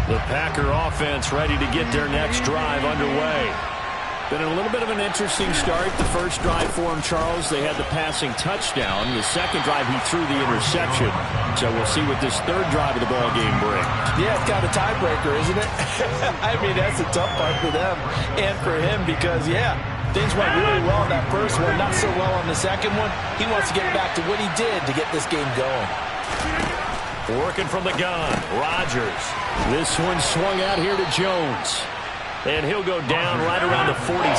The Packer offense ready to get their next drive underway. Been a little bit of an interesting start. The first drive for him, Charles, they had the passing touchdown. The second drive, he threw the interception. So we'll see what this third drive of the ball game brings. Yeah, it's kind of a tiebreaker, isn't it? I mean, that's the tough part for them and for him because, yeah, things went really well in that first one, not so well on the second one. He wants to get back to what he did to get this game going. Working from the gun, Rodgers. This one swung out here to Jones. And he'll go down right around the 47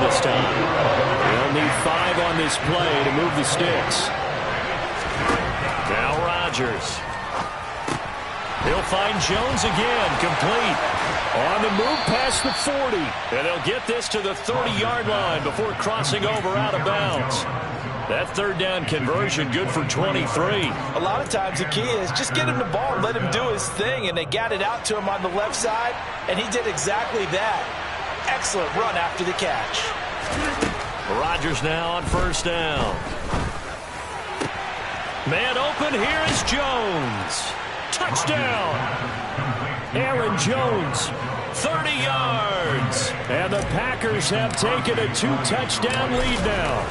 this time. They'll need 5 on this play to move the sticks. Now Rodgers. He'll find Jones again, complete. On the move past the 40. And they'll get this to the 30-yard line before crossing over out of bounds. That third down conversion good for 23. A lot of times the key is just get him the ball and let him do his thing, and they got it out to him on the left side, and he did exactly that. Excellent run after the catch. Rodgers now on first down. Man open, here is Jones. Touchdown. Aaron Jones, 30 yards. And the Packers have taken a 2-touchdown lead now.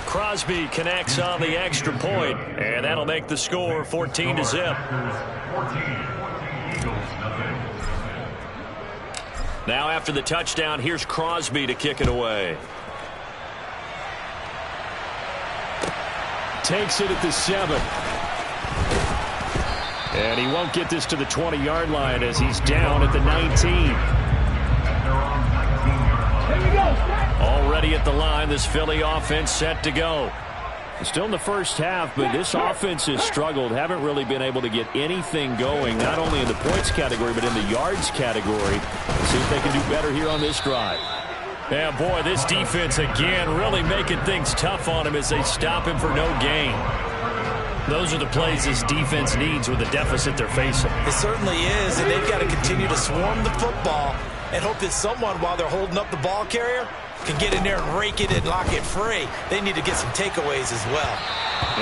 Crosby connects on the extra point, and that'll make the score 14-0. Now after the touchdown, here's Crosby to kick it away. Takes it at the 7. And he won't get this to the 20-yard line as he's down at the 19. Already at the line, this Philly offense set to go. Still in the first half, but this offense has struggled. Haven't really been able to get anything going, not only in the points category, but in the yards category. See if they can do better here on this drive. Yeah, boy, this defense again really making things tough on him as they stop him for no gain. Those are the plays this defense needs with the deficit they're facing. It certainly is, and they've got to continue to swarm the football and hope that someone, while they're holding up the ball carrier, can get in there and rake it and lock it free. They need to get some takeaways as well.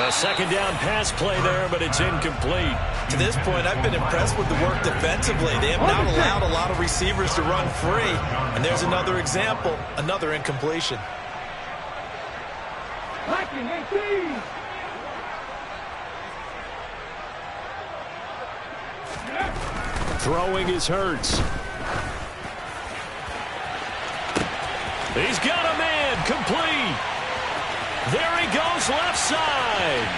A second down pass play there, but it's incomplete. To this point, I've been impressed with the work defensively. They have not allowed a lot of receivers to run free. And there's another example, another incompletion. Throwing is Hurts. He's got a man, complete. There he goes, left side.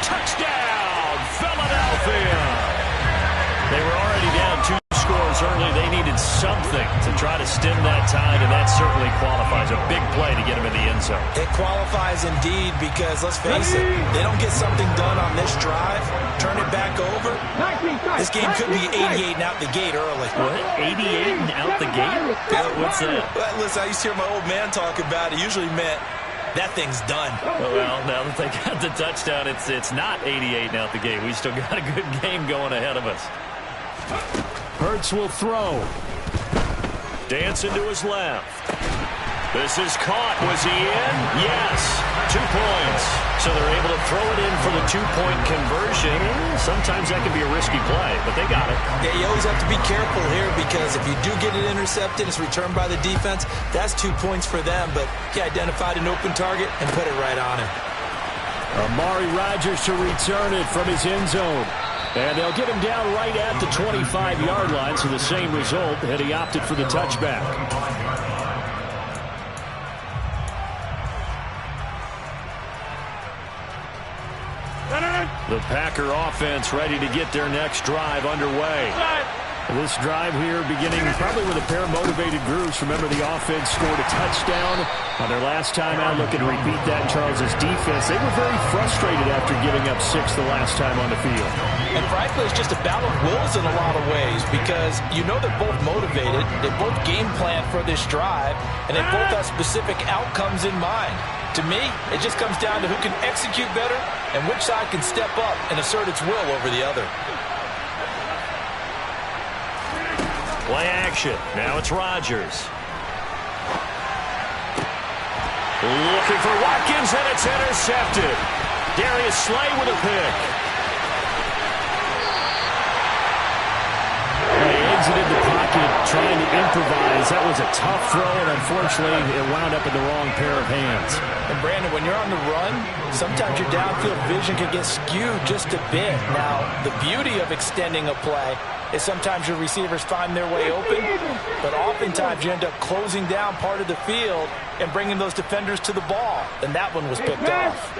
Touchdown, Philadelphia. They were already down 2 scores early. They needed something to try to stem that tide, and that certainly qualifies. A big play to get him in the end zone. It qualifies indeed because, let's face it, they don't get something done on this drive, turn it back over. This game could be 88 and out the gate early. What? 88 and out the gate? What's that? Well, listen, I used to hear my old man talk about it. It usually meant that thing's done. Well, now that they got the touchdown, it's not 88 and out the gate. We still got a good game going ahead of us. Hurts will throw. Dancing to his left. This is caught. Was he in? Yes. 2 points. So they're able to throw it in for the 2-point conversion. Sometimes that can be a risky play, but they got it. Yeah, you always have to be careful here because if you do get it intercepted, it's returned by the defense. That's 2 points for them, but he identified an open target and put it right on him. Amari Rodgers to return it from his end zone. And they'll get him down right at the 25-yard line, so the same result, and he opted for the touchback. The Packer offense ready to get their next drive underway. This drive here beginning probably with a pair of motivated groups. Remember, the offense scored a touchdown on their last time out. Looking to repeat that in Charles's defense. They were very frustrated after giving up 6 the last time on the field. And frankly, it's just a battle of wills in a lot of ways because you know they're both motivated. They both game plan for this drive, and they both have specific outcomes in mind. To me, it just comes down to who can execute better and which side can step up and assert its will over the other. Play action. Now it's Rodgers. Looking for Watkins, and it's intercepted. Darius Slay with a pick. finds it in the pocket, trying to improvise. That was a tough throw, and unfortunately, it wound up in the wrong pair of hands. And Brandon, when you're on the run, sometimes your downfield vision can get skewed just a bit. Now, the beauty of extending a play is sometimes your receivers find their way open, but oftentimes you end up closing down part of the field and bringing those defenders to the ball. And that one was picked off.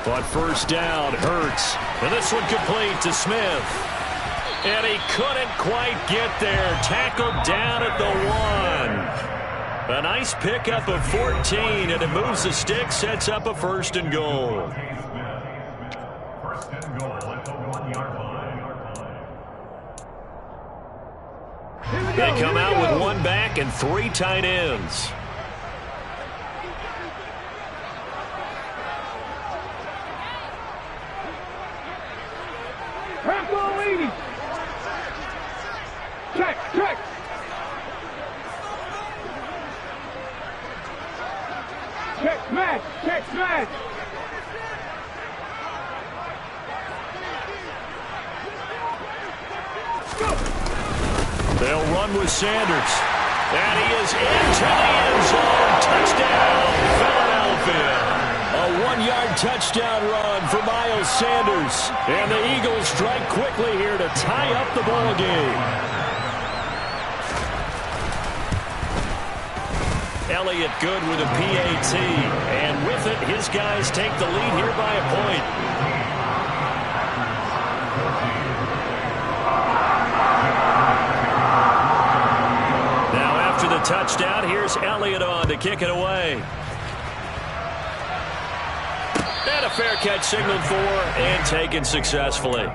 But first down, Hurts. And this one complete to Smith. And he couldn't quite get there. Tackled down at the 1. A nice pickup of 14, and it moves the stick, sets up a 1st and goal. They come out with 1 back and 3 tight ends. Check. Check smash. They'll run with Sanders. And he is into the end zone. Touchdown, Philadelphia. A 1-yard touchdown run for Miles Sanders. And the Eagles strike quickly here to tie up the ball game. Elliott good with a PAT. And with it, his guys take the lead here by a point. Now after the touchdown, here's Elliott on to kick it away. And a fair catch signaled for and taken successfully.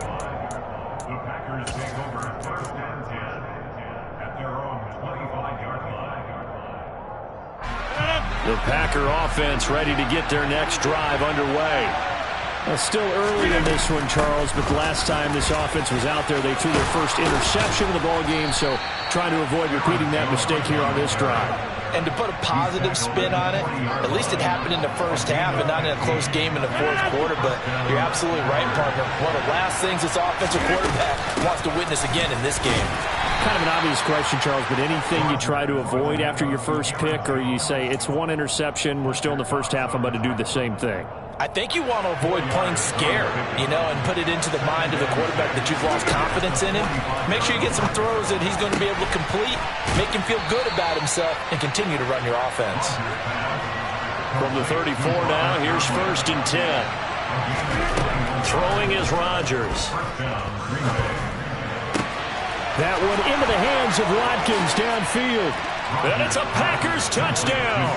The Packer offense ready to get their next drive underway. Well, still early in this one, Charles, but the last time this offense was out there, they threw their first interception of the ball game, so trying to avoid repeating that mistake here on this drive. And to put a positive spin on it, at least it happened in the first half and not in a close game in the fourth quarter, but you're absolutely right, partner. One of the last things this offensive quarterback wants to witness again in this game. Kind of an obvious question, Charles, but anything you try to avoid after your first pick, or you say it's 1 interception, we're still in the first half, I'm about to do the same thing? I think you want to avoid playing scared, and put it into the mind of the quarterback that you've lost confidence in him. Make sure you get some throws that he's going to be able to complete, make him feel good about himself, and continue to run your offense. From the 34 now, here's 1st and 10. Throwing is Rodgers. That one into the hands of Watkins downfield. And it's a Packers touchdown.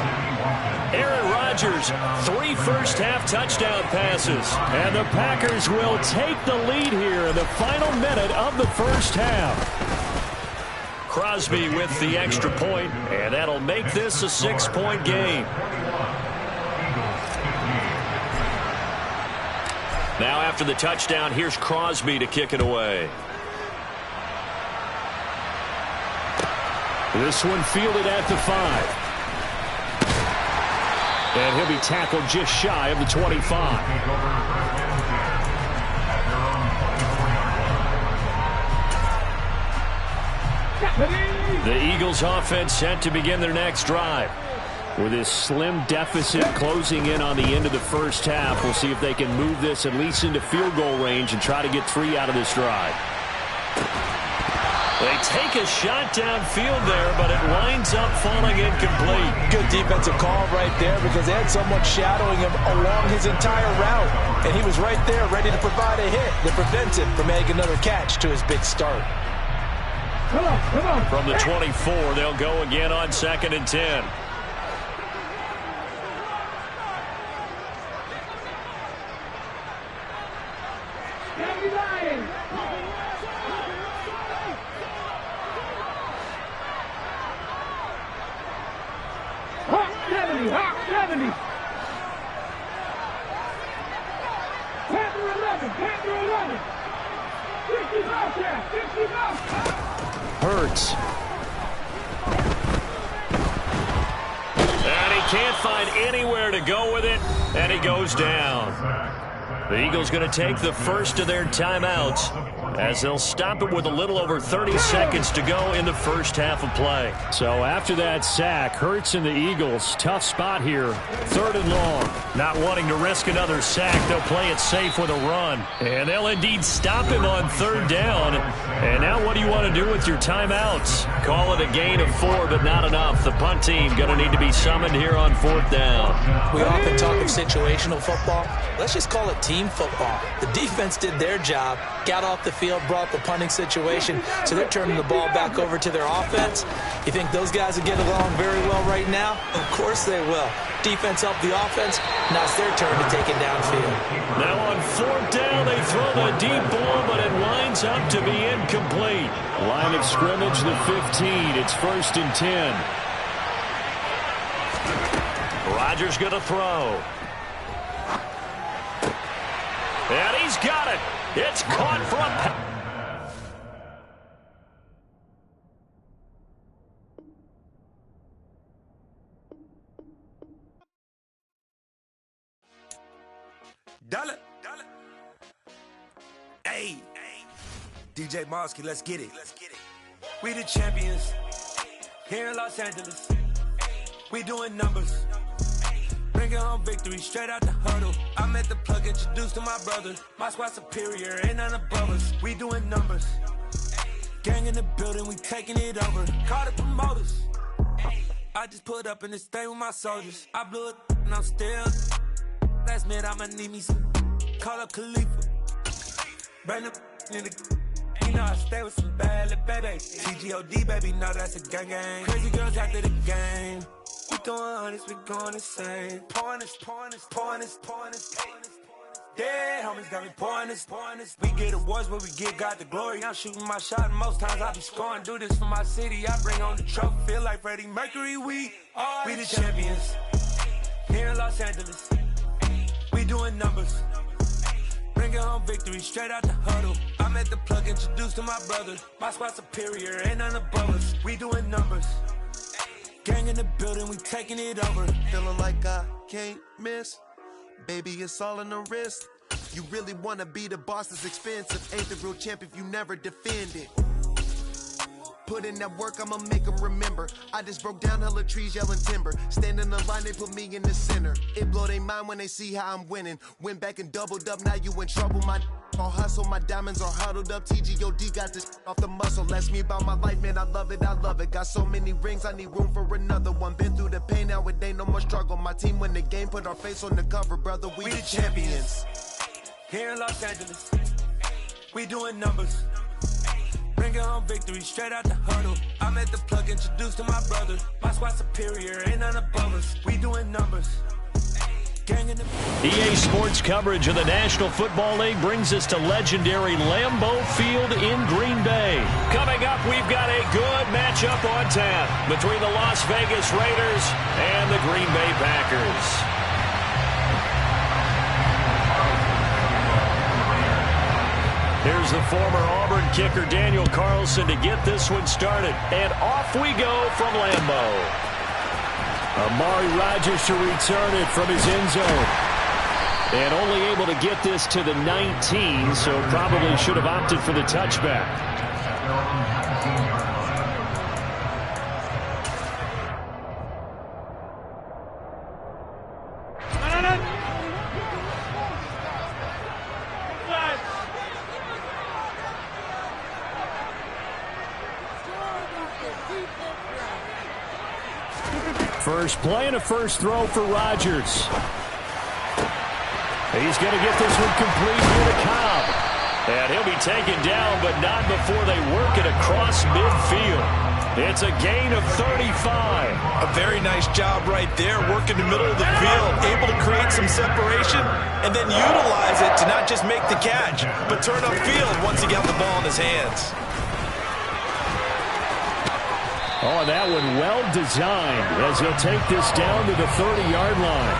Aaron Rodgers, 3 first-half touchdown passes. And the Packers will take the lead here in the final minute of the first half. Crosby with the extra point, and that'll make this a 6-point game. Now after the touchdown, here's Crosby to kick it away. This one fielded at the 5. And he'll be tackled just shy of the 25. The Eagles offense set to begin their next drive. With this slim deficit closing in on the end of the first half, we'll see if they can move this at least into field goal range and try to get 3 out of this drive. They take a shot downfield there, but it winds up falling incomplete. Good defensive call right there because they had someone shadowing him along his entire route. And he was right there ready to provide a hit that prevents him from making another catch to his big start. Come on. From the 24, they'll go again on 2nd and 10. Hawk 70. Panther 11. 65. Hurts. And he can't find anywhere to go with it, and he goes down. The Eagles going to take the first of their timeouts as they'll stop it with a little over 30 seconds to go in the first half of play. So after that sack, Hurts and the Eagles, tough spot here. 3rd and long. Not wanting to risk another sack, they'll play it safe with a run. And they'll indeed stop him on 3rd down. And now what do you want to do with your timeouts? Call it a gain of 4, but not enough. The punt team going to need to be summoned here on 4th down. We often talk of situational football. Let's just call it team football. The defense did their job, got off the field, brought the punting situation, so they're turning the ball back over to their offense. You think those guys will get along very well right now? Of course they will. Defense helped the offense. Now it's their turn to take it downfield. Now on 4th down, they throw the deep ball, but it winds up to be incomplete. Line of scrimmage, the 15. It's 1st and 10. Rodgers going to throw. And he's got it. It's caught for a... Dollar. Hey. DJ Mosky, let's get it. We the champions here in Los Angeles. We doing numbers. Bringing home victory straight out the huddle. I'm at the plug, introduced to my brother. My squad superior, ain't none above us. We doing numbers. Gang in the building, we taking it over. Call the promoters. I just put up in this thing with my soldiers. I blew it and I'm still. Last minute, I'ma need me some. Call up Khalifa. Bring up in the. You know I stay with some bad little baby. TGOD, baby, no, that's a gang gang. Crazy girls after the game. We doing honest, we going insane. Pouring this. Dead homies got me pouring this. We get awards, but we give God the glory. I'm shooting my shot, and most times I be scoring. Do this for my city, I bring on the trophy. Feel like Freddie Mercury, we the champions. Here in Los Angeles, we doing numbers. Bringing home victory straight out the huddle. I'm at the plug, introduced to my brother. My squad superior, ain't none above us. We doing numbers. Gang in the building, we taking it over. Feeling like I can't miss. Baby, it's all in the wrist. You really wanna be the boss that's expensive. Ain't the real champ if you never defend it. Put in that work, I'ma make them remember. I just broke down hella trees, yelling timber. Stand in the line, they put me in the center. It blow their mind when they see how I'm winning. Went back and doubled up, now you in trouble. My all hustle, my diamonds are huddled up. TGOD got this off the muscle. Ask me about my life, man, I love it. Got so many rings, I need room for another one. Been through the pain, now it ain't no more struggle. My team win the game, put our face on the cover, brother. We the champions. Here in Los Angeles, we doing numbers. Bringing home victory straight out the huddle. I'm at the plug, introduced to my brother. My squad superior, ain't none above us. We doing numbers. Gang in the... EA Sports coverage of the National Football League brings us to legendary Lambeau Field in Green Bay. Coming up, we've got a good matchup on tap between the Las Vegas Raiders and the Green Bay Packers. Here's the former Auburn kicker Daniel Carlson to get this one started. And off we go from Lambeau. Amari Rodgers to return it from his end zone. And only able to get this to the 19, so probably should have opted for the touchback. First play and a first throw for Rodgers. He's going to get this one complete here to Cobb. And he'll be taken down, but not before they work it across midfield. It's a gain of 35. A very nice job right there, working the middle of the field, able to create some separation, and then utilize it to not just make the catch, but turn upfield once he got the ball in his hands. Oh, that one well designed as he'll take this down to the 30-yard line.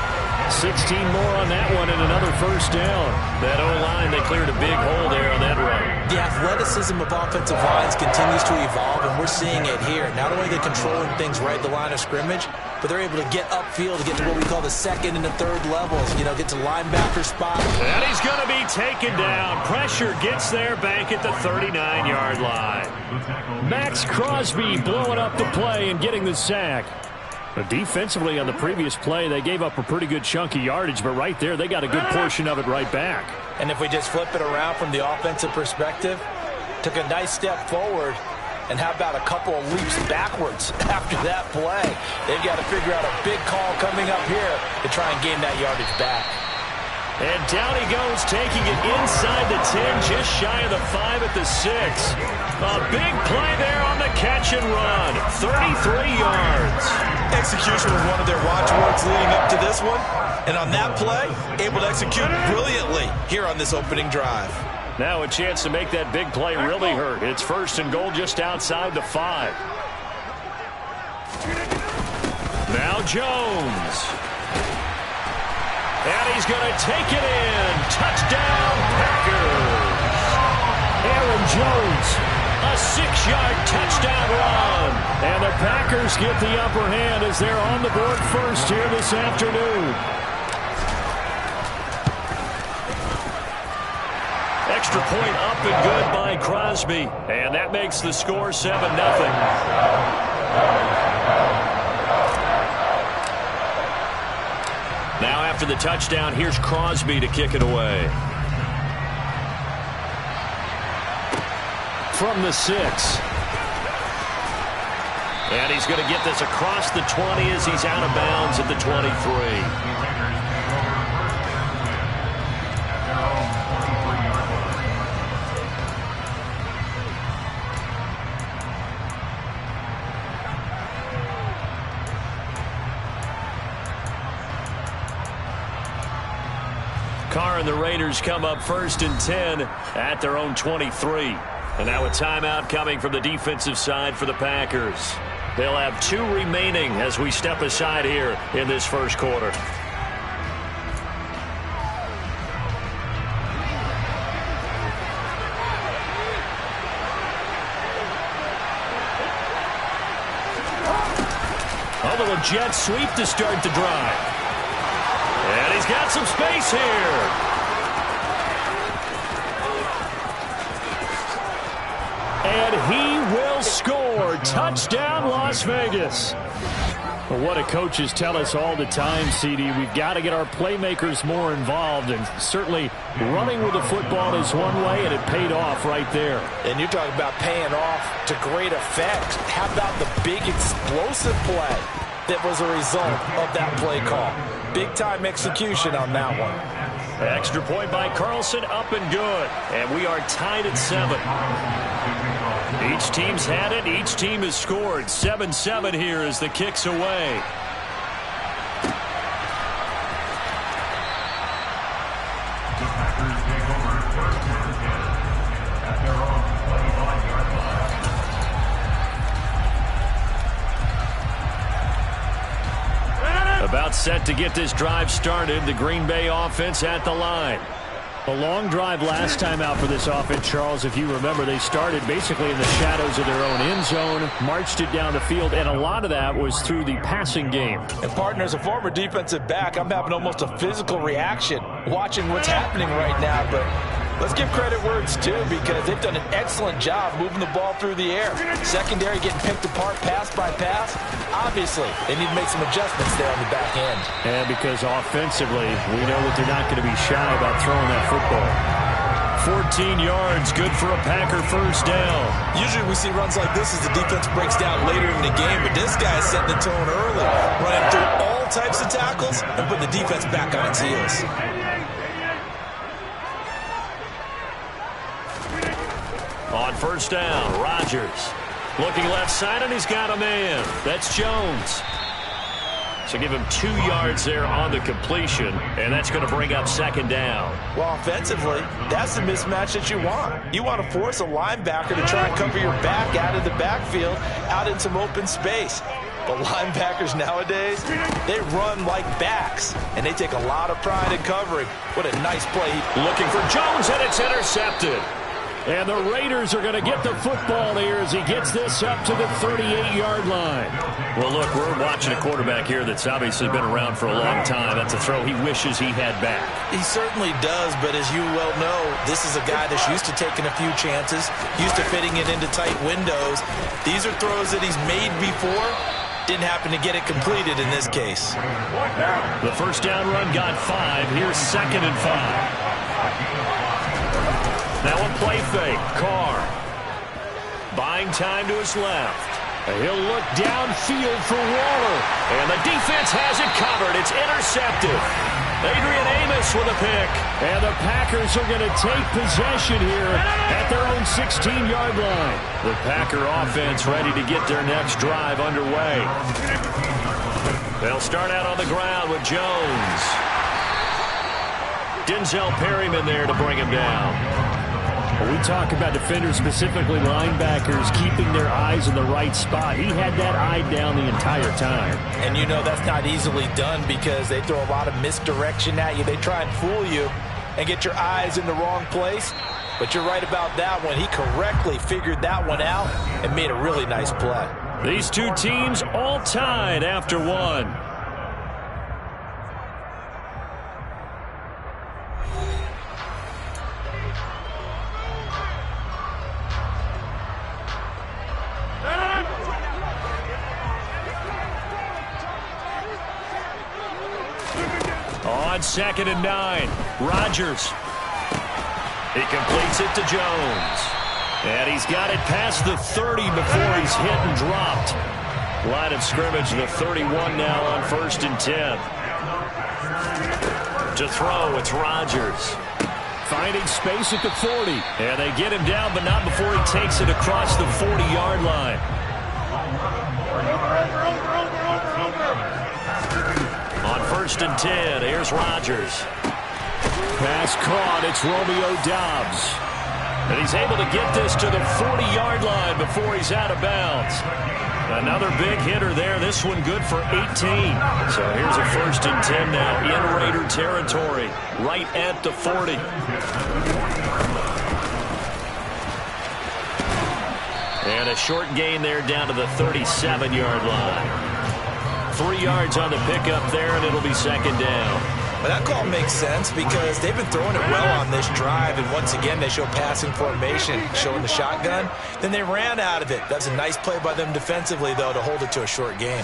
16 more on that one and another first down. That O-line, they cleared a big hole there on that run. The athleticism of offensive lines continues to evolve, and we're seeing it here. Not only are they controlling things right at the line of scrimmage, but they're able to get upfield to get to what we call the second and the third levels. You know, get to linebacker spot. And he's going to be taken down. Pressure gets there back at the 39-yard line. Max Crosby blowing up the play and getting the sack. But defensively on the previous play, they gave up a pretty good chunk of yardage, but right there, they got a good portion of it right back. And if we just flip it around from the offensive perspective, took a nice step forward, and how about a couple of leaps backwards after that play? They've got to figure out a big call coming up here to try and gain that yardage back. And down he goes, taking it inside the 10, just shy of the 5 at the 6. A big play there on the catch and run, 33 yards. Execution was one of their watchwords leading up to this one. And on that play, able to execute brilliantly here on this opening drive. Now a chance to make that big play really hurt. It's first and goal just outside the 5. Now Jones. And he's going to take it in. Touchdown, Packers. Aaron Jones, a 6-yard touchdown run. And the Packers get the upper hand as they're on the board first here this afternoon. Extra point up and good by Crosby. And that makes the score 7-0. Now after the touchdown, here's Crosby to kick it away. From the 6. And he's going to get this across the 20 as he's out of bounds at the 23. Carr and the Raiders come up first and 10 at their own 23. And now a timeout coming from the defensive side for the Packers. They'll have 2 remaining as we step aside here in this first quarter. A little jet sweep to start the drive. And he's got some space here. And he will score. Touchdown, Las Vegas. Well, what do coaches tell us all the time, CD? We've got to get our playmakers more involved. And certainly running with the football is one way, and it paid off right there. And you're talking about paying off to great effect. How about the big explosive play that was a result of that play call? Big-time execution on that one. Extra point by Carlson, up and good. And we are tied at 7. Each team's had it. Each team has scored. 7-7 here as the kick's away. About set to get this drive started. The Green Bay offense at the line. A long drive last time out for this offense, Charles. If you remember, they started basically in the shadows of their own end zone, marched it down the field, and a lot of that was through the passing game. And, partner, as a former defensive back, I'm having almost a physical reaction watching what's happening right now. But let's give credit where it's due, because they've done an excellent job moving the ball through the air. Secondary getting picked apart pass by pass. Obviously, they need to make some adjustments there on the back end. And because offensively, we know that they're not going to be shy about throwing that football. 14 yards, good for a Packer first down. Usually we see runs like this as the defense breaks down later in the game, but this guy's setting the tone early, running through all types of tackles and putting the defense back on its heels. On first down, Rodgers looking left side, and he's got a man. That's Jones. So give him 2 yards there on the completion, and that's going to bring up second down. Well, offensively, that's the mismatch that you want. You want to force a linebacker to try and cover your back out of the backfield, out in some open space. But linebackers nowadays, they run like backs, and they take a lot of pride in covering. What a nice play. Looking for Jones, and it's intercepted. And the Raiders are going to get the football here as he gets this up to the 38-yard line. Well, look, we're watching a quarterback here that's obviously been around for a long time. That's a throw he wishes he had back. He certainly does, but as you well know, this is a guy that's used to taking a few chances, used to fitting it into tight windows. These are throws that he's made before. Didn't happen to get it completed in this case. The first down run got 5. Here's 2nd and 5. Now a play fake. Carr buying time to his left. He'll look downfield for Waller. And the defense has it covered. It's intercepted. Adrian Amos with a pick. And the Packers are going to take possession here at their own 16-yard line. The Packer offense ready to get their next drive underway. They'll start out on the ground with Jones. Denzel Perryman there to bring him down. We talk about defenders, specifically linebackers, keeping their eyes in the right spot. He had that eye down the entire time. And you know that's not easily done because they throw a lot of misdirection at you. They try and fool you and get your eyes in the wrong place. But you're right about that one. He correctly figured that one out and made a really nice play. These two teams all tied after one. On 2nd and 9, Rodgers. He completes it to Jones. And he's got it past the 30 before he's hit and dropped. Line of scrimmage, the 31 now on 1st and 10. To throw, it's Rodgers. Finding space at the 40. And they get him down, but not before he takes it across the 40-yard line. On 1st and 10, here's Rodgers. Pass caught, it's Romeo Doubs. And he's able to get this to the 40-yard line before he's out of bounds. Another big hitter there, this one good for 18. So here's a 1st and 10 now in Raider territory, right at the 40. And a short gain there down to the 37-yard line. 3 yards on the pickup there, and it'll be 2nd down. Well, that call makes sense because they've been throwing it well on this drive, and once again they show passing formation, showing the shotgun. Then they ran out of it. That's a nice play by them defensively, though, to hold it to a short gain.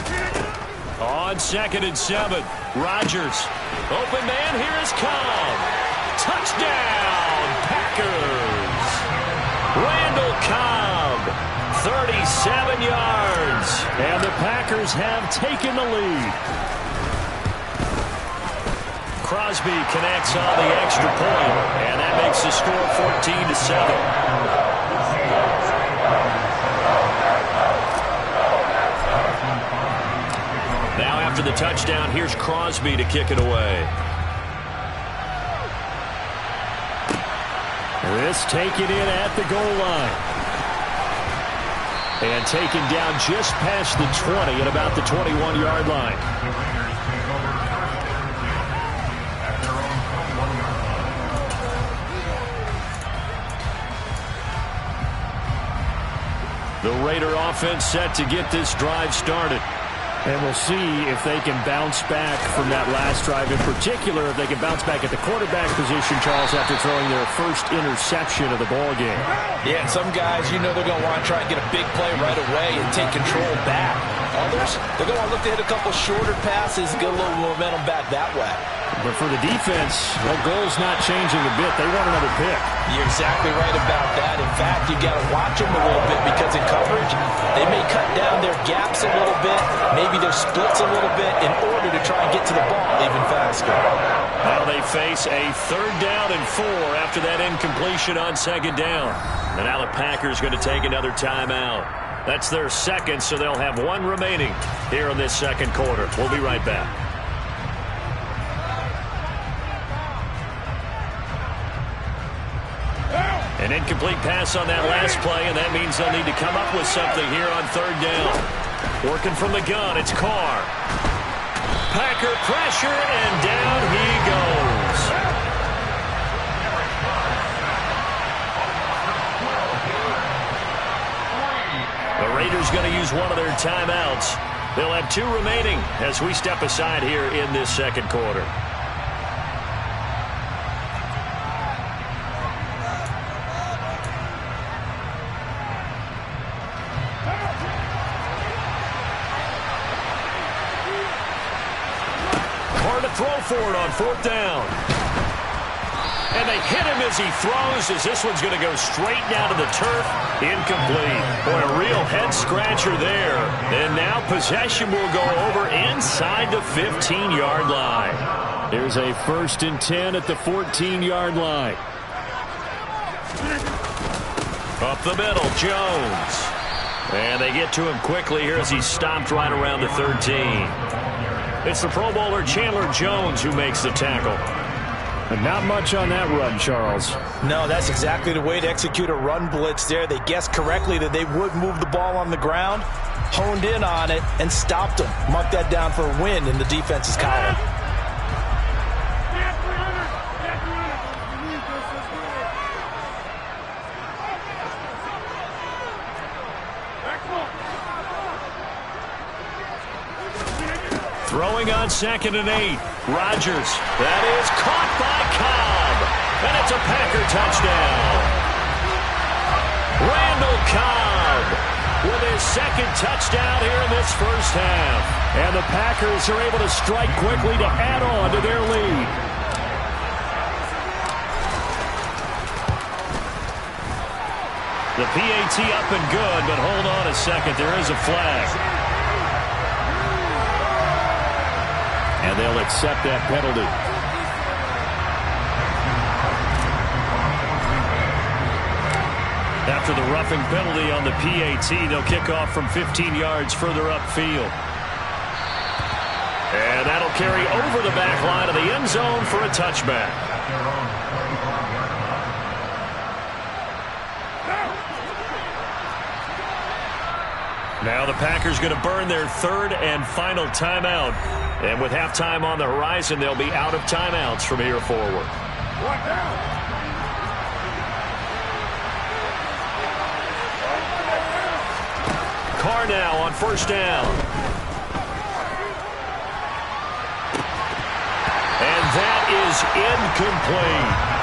On 2nd and 7, Rodgers. Open man, here is Cobb. Touchdown, Packers. Randall Cobb. 37 yards, and the Packers have taken the lead. Crosby connects on the extra point, and that makes the score 14-7. Now after the touchdown, here's Crosby to kick it away. This taken in at the goal line. And taken down just past the 20 at about the 21-yard line. The Raider offense set to get this drive started. And we'll see if they can bounce back from that last drive. In particular, if they can bounce back at the quarterback position, Charles, after throwing their first interception of the ballgame. Yeah, and some guys, you know they're going to want to try and get a big play right away and take control back. Others, they're going to want to look to hit a couple shorter passes and get a little momentum back that way. But for the defense, that goal's not changing a bit. They want another pick. You're exactly right about that. In fact, you got to watch them a little bit because in coverage, they may cut down their gaps a little bit, maybe their splits a little bit in order to try and get to the ball even faster. Now they face a 3rd down and 4 after that incompletion on 2nd down. And now the Packers going to take another timeout. That's their 2nd, so they'll have 1 remaining here in this 2nd quarter. We'll be right back. An incomplete pass on that last play, and that means they'll need to come up with something here on 3rd down. Working from the gun, it's Carr. Packer pressure, and down he goes. The Raiders going to use one of their timeouts. They'll have 2 remaining as we step aside here in this second quarter. Throw for it on 4th down. And they hit him as he throws, as this one's going to go straight down to the turf. Incomplete. Boy, a real head-scratcher there. And now possession will go over inside the 15-yard line. There's a 1st and 10 at the 14-yard line. Up the middle, Jones. And they get to him quickly here as he's stopped right around the 13. It's the Pro Bowler Chandler Jones who makes the tackle. But not much on that run, Charles. No, that's exactly the way to execute a run blitz there. They guessed correctly that they would move the ball on the ground, honed in on it, and stopped them. Mark that down for a win in the defense's column. Throwing on 2nd and 8. Rodgers. That is caught by Cobb. And it's a Packer touchdown. Randall Cobb with his 2nd touchdown here in this first half. And the Packers are able to strike quickly to add on to their lead. The PAT up and good, but hold on a second. There is a flag. And they'll accept that penalty. After the roughing penalty on the PAT, they'll kick off from 15 yards further upfield. And that'll carry over the back line of the end zone for a touchback. Now the Packers going to burn their 3rd and final timeout. And with halftime on the horizon, they'll be out of timeouts from here forward. Carr now on 1st down. And that is incomplete.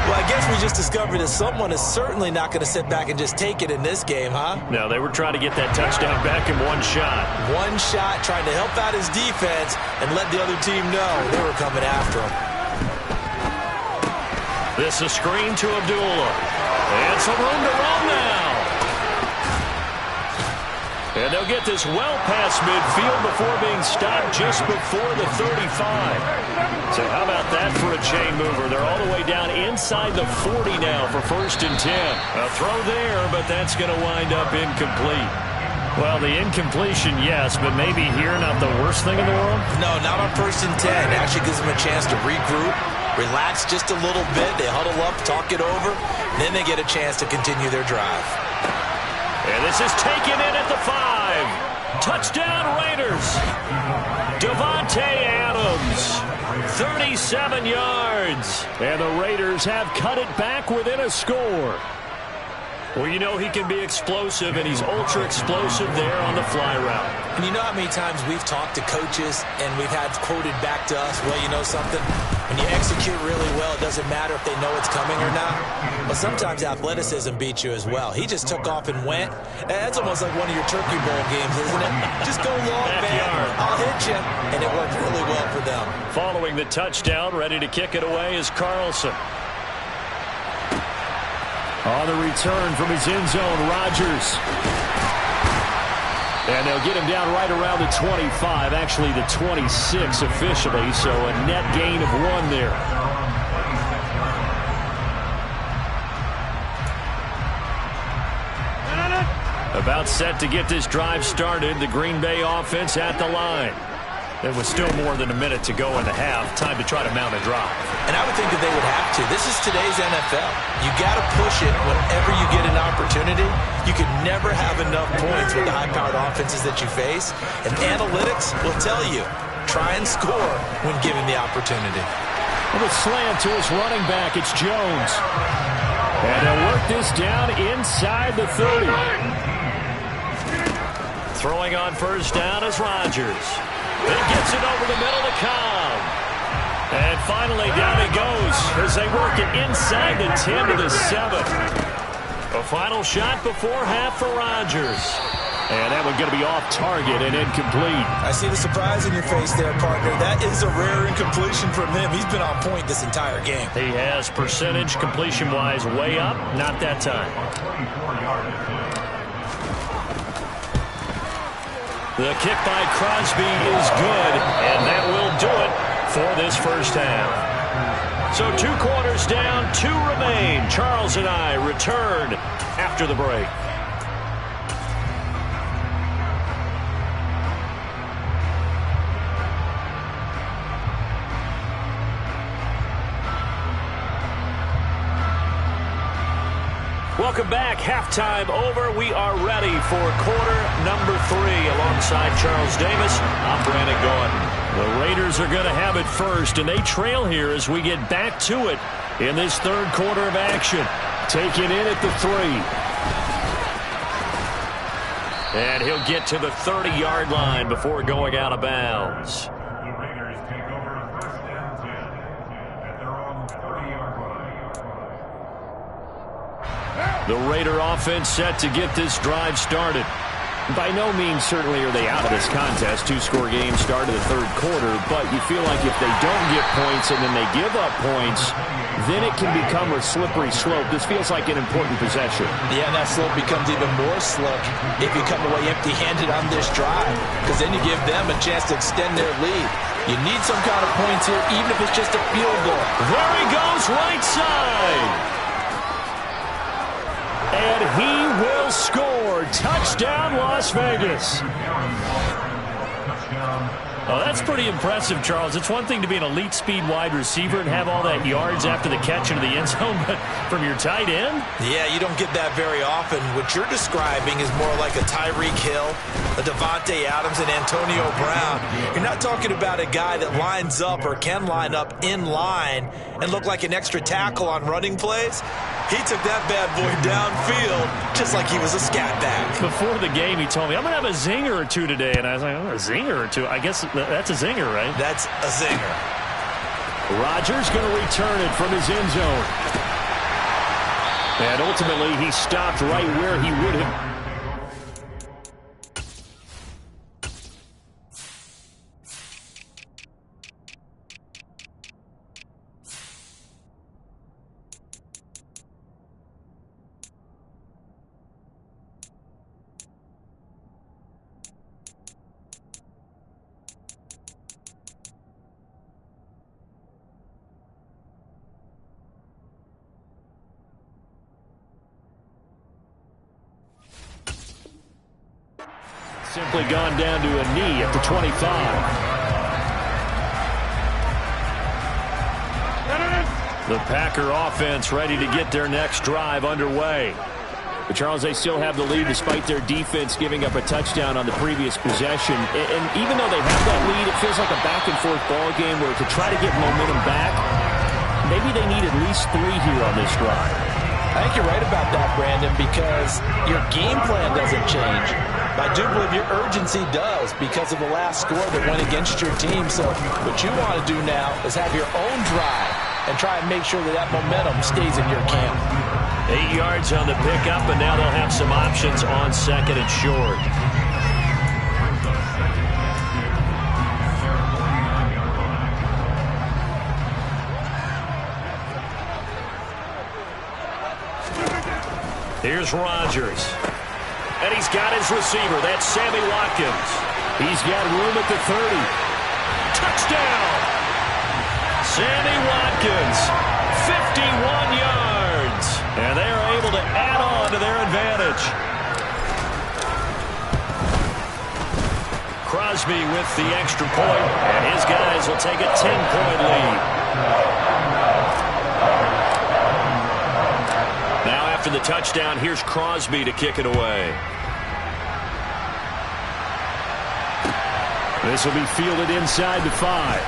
Well, I guess we just discovered that someone is certainly not going to sit back and just take it in this game, huh? No, they were trying to get that touchdown back in one shot. One shot, trying to help out his defense and let the other team know they were coming after him. This is a screen to Abdullah. And some room to run now. And they'll get this well past midfield before being stopped just before the 35. So how about that for a chain mover? They're all the way down inside the 40 now for 1st and 10. A throw there, but that's going to wind up incomplete. Well, the incompletion, yes, but maybe here not the worst thing in the world? No, not on 1st and 10. It actually gives them a chance to regroup, relax just a little bit. They huddle up, talk it over, and then they get a chance to continue their drive. And this is taken in at the 5. Touchdown Raiders. Devontae Adams. 37 yards. And the Raiders have cut it back within a score. Well, you know he can be explosive, and he's ultra explosive there on the fly route. And you know how many times we've talked to coaches and we've had quoted back to us, well, you know something? When you execute really well, it doesn't matter if they know it's coming or not. But sometimes athleticism beats you as well. He just took off and went. That's almost like one of your Turkey Bowl games, isn't it? Just go long, man. I'll hit you. And it worked really well for them. Following the touchdown, ready to kick it away is Carlson. On the return from his end zone, Rodgers. And they'll get him down right around the 25, actually the 26 officially, so a net gain of 1 there. About set to get this drive started, the Green Bay offense at the line. There was still more than a minute to go in the half. Time to try to mount a drive. And I would think that they would have to. This is today's NFL. You got to push it whenever you get an opportunity. You can never have enough points with the high-powered offenses that you face. And analytics will tell you, try and score when given the opportunity. With a slant to his running back, it's Jones. And he'll work this down inside the 30. Throwing on first down is Rodgers. He gets it over the middle to Cobb. And finally down he goes as they work it inside the 10 to the 7. A final shot before half for Rodgers. And that one going to be off target and incomplete. I see the surprise in your face there, partner. That is a rare incompletion from him. He's been on point this entire game. He has percentage completion-wise way up. Not that time. The kick by Crosby is good, and that will do it for this first half. So 2 quarters down, 2 remain. Charles and I return after the break. Welcome back. Halftime over. We are ready for quarter number 3. Alongside Charles Davis, I'm Brandon Gordon. The Raiders are going to have it first, and they trail here as we get back to it in this third quarter of action. Taking in at the 3. And he'll get to the 30-yard line before going out of bounds. The Raider offense set to get this drive started. By no means certainly are they out of this contest. 2-score game start of the third quarter, but you feel like if they don't get points and then they give up points, then it can become a slippery slope. This feels like an important possession. Yeah, and that slope becomes even more slick if you come away empty-handed on this drive, because then you give them a chance to extend their lead. You need some kind of points here, even if it's just a field goal. There he goes, right side. And he will score. Touchdown, Las Vegas. Oh, that's pretty impressive, Charles. It's one thing to be an elite speed wide receiver and have all that yards after the catch into the end zone, but from your tight end? Yeah, you don't get that very often. What you're describing is more like a Tyreek Hill, a Devontae Adams, and Antonio Brown. You're not talking about a guy that lines up or can line up in line and look like an extra tackle on running plays. He took that bad boy downfield just like he was a scat back. Before the game, he told me, I'm going to have a zinger or two today. And I was like, oh, a zinger or two? I guess that's a zinger, right? That's a zinger. Rodgers going to return it from his end zone. And ultimately, he stopped right where he would have. Simply gone down to a knee at the 25. The Packer offense ready to get their next drive underway. But Charles, they still have the lead despite their defense giving up a touchdown on the previous possession. And even though they have that lead, it feels like a back-and-forth ball game where to try to get momentum back, maybe they need at least 3 here on this drive. I think you're right about that, Brandon, because your game plan doesn't change. I do believe your urgency does because of the last score that went against your team. So what you want to do now is have your own drive and try and make sure that that momentum stays in your camp. 8 yards on the pickup, and now they'll have some options on second and short. Here's Rodgers. And he's got his receiver. That's Sammy Watkins. He's got room at the 30. Touchdown! Sammy Watkins, 51 yards. And they are able to add on to their advantage. Crosby with the extra point, and his guys will take a 10-point lead. after the touchdown. Here's Crosby to kick it away. This will be fielded inside the 5.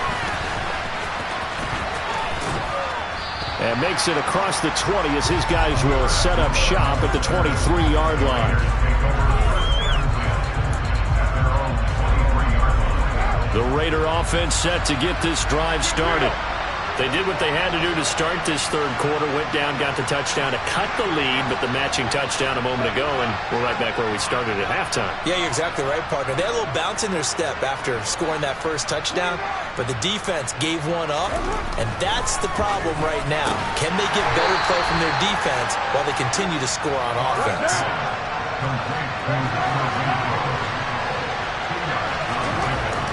And makes it across the 20 as his guys will set up shop at the 23-yard line. The Raider offense set to get this drive started. They did what they had to do to start this third quarter. Went down, got the touchdown to cut the lead, but the matching touchdown a moment ago, and we're right back where we started at halftime. Yeah, you're exactly right, partner. They had a little bounce in their step after scoring that first touchdown, but the defense gave one up, and that's the problem right now. Can they get better play from their defense while they continue to score on offense?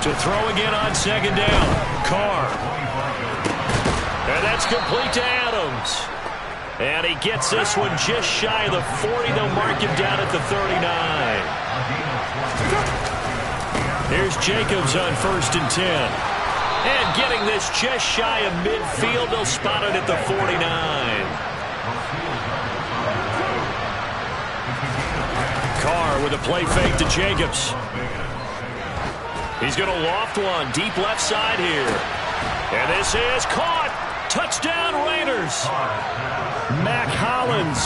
To throw again on second down. Carr. And that's complete to Adams. And he gets this one just shy of the 40. They'll mark him down at the 39. Here's Jacobs on 1st and 10. And getting this just shy of midfield. They'll spot it at the 49. Carr with a play fake to Jacobs. He's going to loft one deep left side here. And this is caught. Touchdown Raiders. Mac Hollins,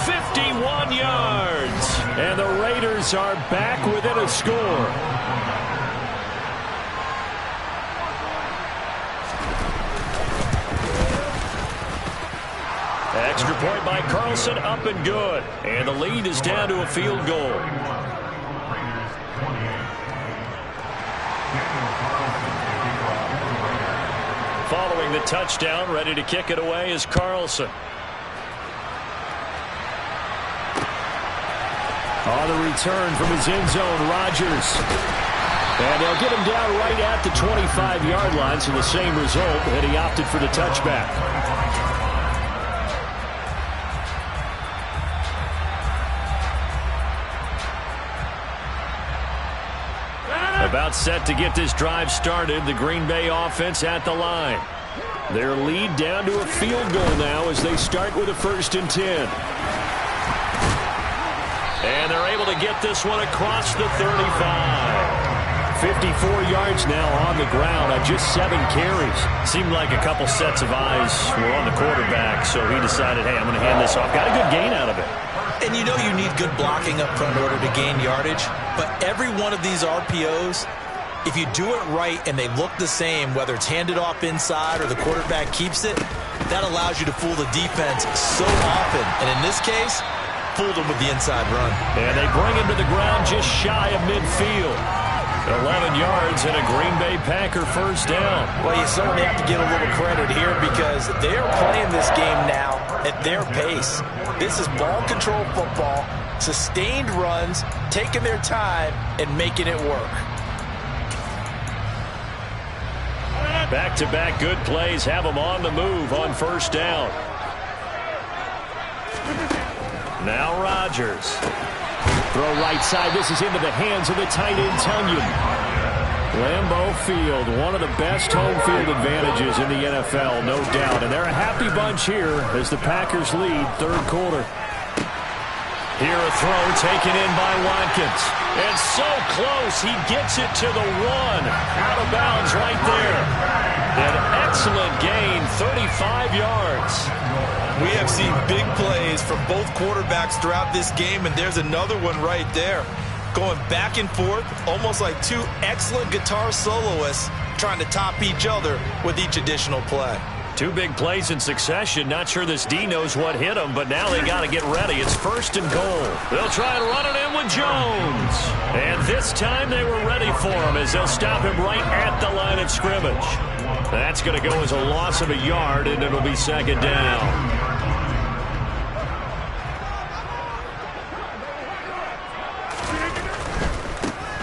51 yards. And the Raiders are back within a score. Extra point by Carlson, up and good. And the lead is down to a field goal. Following the touchdown, ready to kick it away is Carlson. On the return from his end zone, Rodgers. And they'll get him down right at the 25-yard line, so the same result, and he opted for the touchback. About set to get this drive started. The Green Bay offense at the line. Their lead down to a field goal now as they start with a 1st and 10. And they're able to get this one across the 35. 54 yards now on the ground on just 7 carries. Seemed like a couple sets of eyes were on the quarterback, so he decided, hey, I'm going to hand this off. Got a good gain out of it. And you know you need good blocking up front in order to gain yardage. But every one of these RPOs, if you do it right and they look the same, whether it's handed off inside or the quarterback keeps it, that allows you to fool the defense so often. And in this case, fooled them with the inside run. And they bring him to the ground just shy of midfield. 11 yards and a Green Bay Packer first down. Well, you certainly have to get a little credit here because they're playing this game now at their pace. This is ball control football, sustained runs, taking their time and making it work. Back-to-back good plays have them on the move on first down. Now Rodgers. Throw right side. This is into the hands of the tight end, Tunyon. Lambeau Field, one of the best home field advantages in the NFL, no doubt. And they're a happy bunch here as the Packers lead third quarter. Here a throw taken in by Watkins. And so close, he gets it to the 1. Out of bounds right there. An excellent gain, 35 yards. We have seen big plays from both quarterbacks throughout this game, and there's another one right there. Going back and forth, almost like two excellent guitar soloists trying to top each other with each additional play. 2 big plays in succession. Not sure this D knows what hit him, but now they got to get ready. It's 1st and goal. They'll try and run it in with Jones. And this time they were ready for him as they'll stop him right at the line of scrimmage. That's going to go as a loss of a yard, and it'll be second down.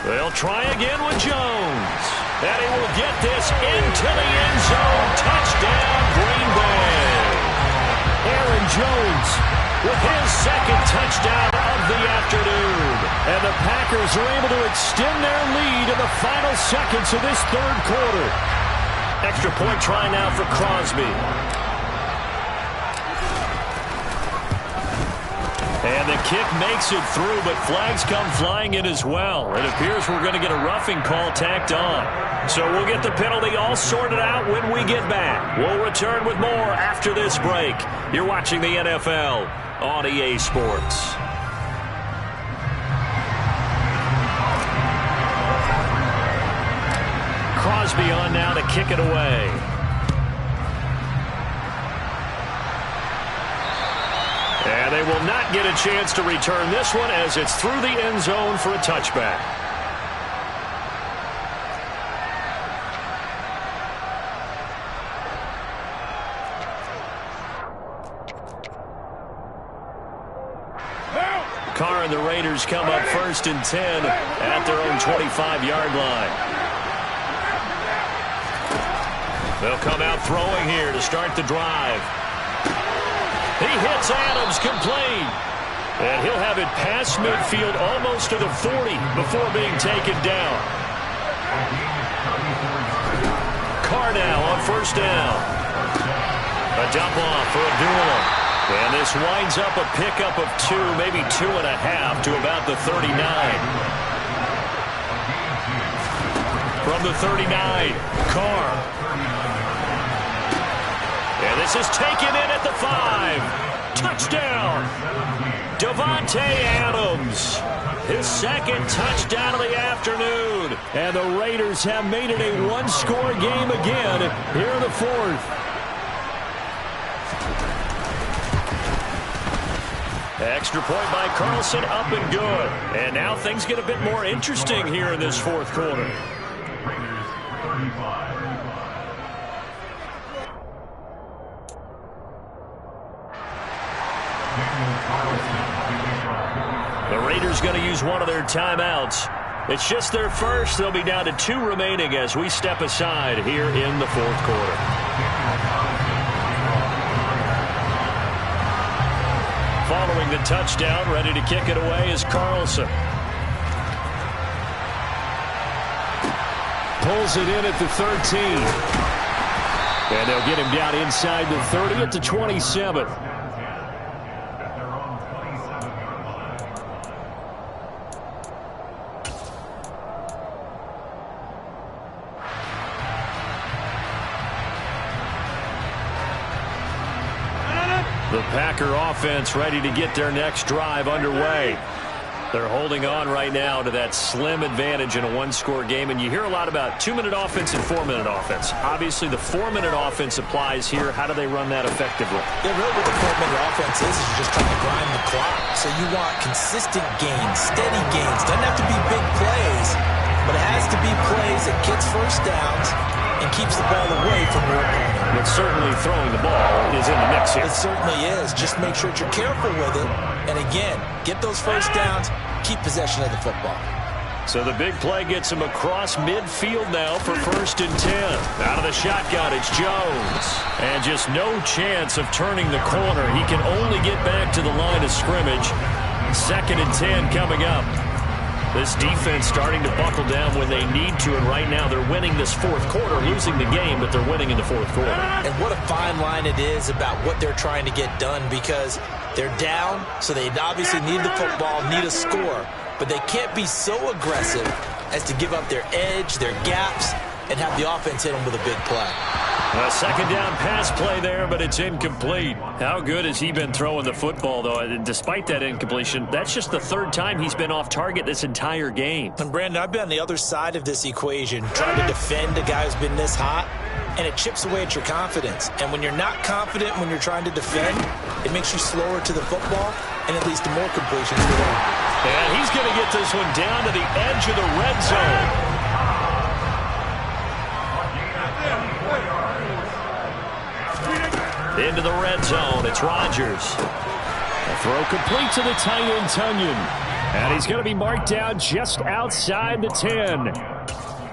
They'll try again with Jones. And he will get this into the end zone. Touchdown, Green Bay. Aaron Jones with his second touchdown of the afternoon. And the Packers are able to extend their lead in the final seconds of this third quarter. Extra point try now for Crosby. And the kick makes it through, but flags come flying in as well. It appears we're going to get a roughing call tacked on. So we'll get the penalty all sorted out when we get back. We'll return with more after this break. You're watching the NFL on EA Sports. Crosby on now to kick it away. And they will not get a chance to return this one as it's through the end zone for a touchback. Carr and the Raiders come up 1st and 10 at their own 25-yard line. They'll come out throwing here to start the drive. He hits Adams complete. And he'll have it past midfield almost to the 40 before being taken down. Carr now on 1st down. A dump off for Abdullah. And this winds up a pickup of 2, maybe 2.5 to about the 39. From the 39, Carr. And this is taken in at the 5. Touchdown. Davante Adams. His 2nd touchdown of the afternoon. And the Raiders have made it a one-score game again here in the 4th. Extra point by Carlson, up and good. And now things get a bit more interesting here in this 4th quarter. The Raiders going to use one of their timeouts. It's just their first. They'll be down to 2 remaining as we step aside here in the 4th quarter. Following the touchdown, ready to kick it away is Carlson. Pulls it in at the 13. And they'll get him down inside the 30 at the 27. The Packer offense ready to get their next drive underway. They're holding on right now to that slim advantage in a one-score game, and you hear a lot about 2-minute offense and 4-minute offense. Obviously, the 4-minute offense applies here. How do they run that effectively? Yeah, really what the 4-minute offense is you're just trying to grind the clock. So you want consistent gains, steady gains. Doesn't have to be big plays, but it has to be plays that gets first downs and keeps the ball away from your opponent. But certainly throwing the ball is in the mix here. It certainly is. Just make sure that you're careful with it. And again, get those first downs, keep possession of the football. So the big play gets him across midfield now for 1st and 10. Out of the shotgun, it's Jones. And just no chance of turning the corner. He can only get back to the line of scrimmage. 2nd and 10 coming up. This defense starting to buckle down when they need to, and right now they're winning this 4th quarter, losing the game, but they're winning in the 4th quarter. And what a fine line it is about what they're trying to get done, because they're down, so they obviously need the football, need a score, but they can't be so aggressive as to give up their edge, their gaps, and have the offense hit them with a big play. A 2nd down pass play there, but it's incomplete. How good has he been throwing the football, though? Despite that incompletion, that's just the 3rd time he's been off target this entire game. And, Brandon, I've been on the other side of this equation, trying to defend a guy who's been this hot, and it chips away at your confidence. And when you're not confident when you're trying to defend, it makes you slower to the football, and it leads to more completions for them. And he's going to get this one down to the edge of the red zone. Into the red zone, it's Rodgers. A throw complete to the tight end, Tunyon. And he's going to be marked down just outside the 10.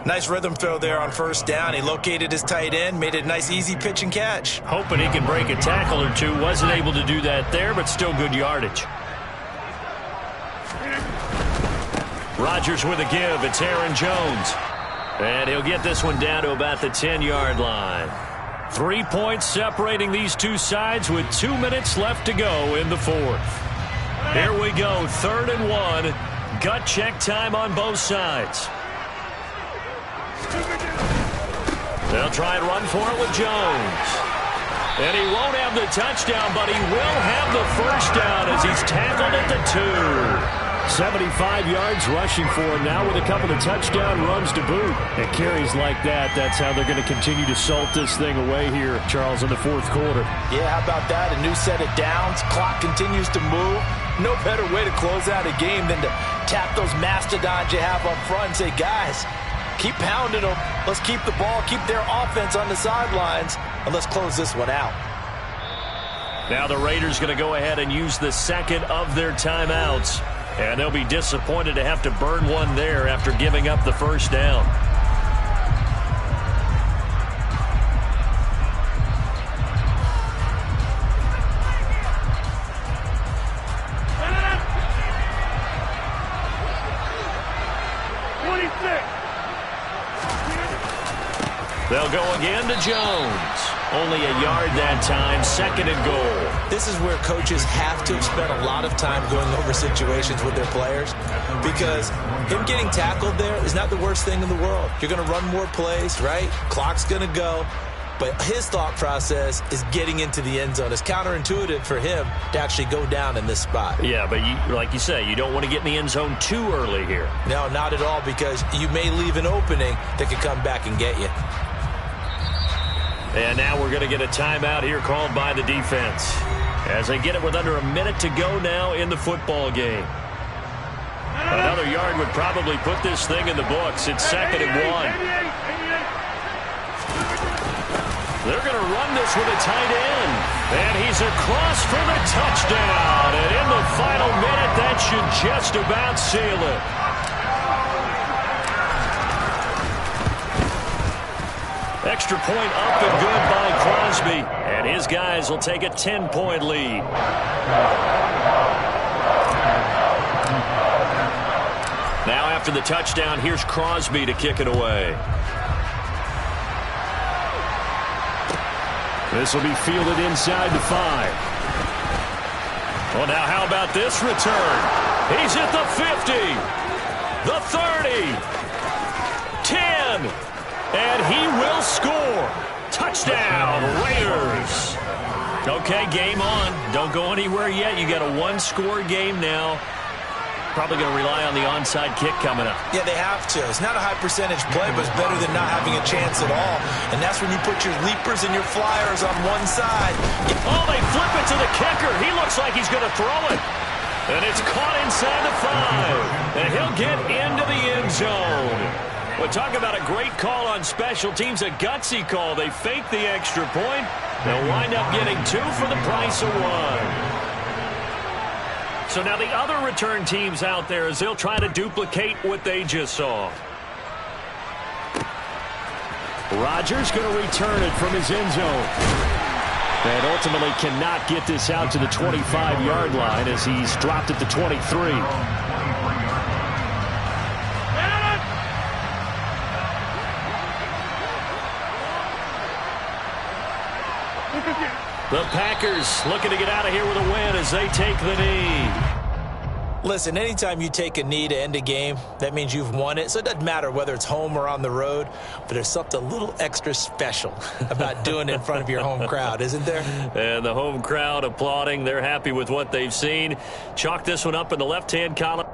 Nice rhythm throw there on 1st down. He located his tight end, made it a nice easy pitch and catch. Hoping he can break a tackle or two. Wasn't able to do that there, but still good yardage. Rodgers with a give. It's Aaron Jones. And he'll get this one down to about the 10-yard line. 3 points separating these two sides with 2 minutes left to go in the 4th. Here we go, 3rd and 1. Gut check time on both sides. They'll try and run for it with Jones. And he won't have the touchdown, but he will have the first down as he's tackled at the 2. 75 yards rushing for him now with a couple of touchdown runs to boot. And carries like that, that's how they're going to continue to salt this thing away here, Charles, in the 4th quarter. Yeah, how about that? A new set of downs. Clock continues to move. No better way to close out a game than to tap those mastodons you have up front and say, guys, keep pounding them. Let's keep the ball, keep their offense on the sidelines, and let's close this one out. Now the Raiders going to go ahead and use the 2nd of their timeouts. And they'll be disappointed to have to burn one there after giving up the first down. They'll go again to Jones. Only a yard that time, 2nd and goal. This is where coaches have to have spent a lot of time going over situations with their players, because him getting tackled there is not the worst thing in the world. You're going to run more plays, right? Clock's going to go. But his thought process is getting into the end zone. It's counterintuitive for him to actually go down in this spot. Yeah, but like you say, you don't want to get in the end zone too early here. No, not at all, because you may leave an opening that could come back and get you. And now we're going to get a timeout here called by the defense as they get it with under a minute to go now in the football game. Another yard would probably put this thing in the books. It's 2nd and 1. They're going to run this with a tight end. And he's across for the touchdown. And in the final minute, that should just about seal it. Extra point up and good by Crosby. And his guys will take a 10-point lead. Now after the touchdown, here's Crosby to kick it away. This will be fielded inside the 5. Well, now how about this return? He's at the 50, the 30, 10. And he will score. Touchdown, Raiders. Okay, game on. Don't go anywhere yet. You got a 1-score game now. Probably going to rely on the onside kick coming up. Yeah, they have to. It's not a high percentage play, but it's better than not having a chance at all. And that's when you put your leapers and your flyers on one side. Oh, they flip it to the kicker. He looks like he's going to throw it. And it's caught inside the 5. And he'll get into the end zone. Well, talk about a great call on special teams, a gutsy call. They fake the extra point. They'll wind up getting 2 for the price of 1. So now the other return teams out there as they'll try to duplicate what they just saw. Rodgers going to return it from his end zone. And ultimately cannot get this out to the 25-yard line as he's dropped at the 23. The Packers looking to get out of here with a win as they take the knee. Listen, anytime you take a knee to end a game, that means you've won it. So it doesn't matter whether it's home or on the road, but there's something a little extra special about doing it in front of your home crowd, isn't there? And the home crowd applauding. They're happy with what they've seen. Chalk this one up in the left-hand column.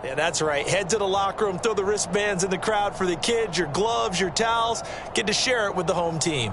Yeah, that's right. Head to the locker room, throw the wristbands in the crowd for the kids, your gloves, your towels. Get to share it with the home team.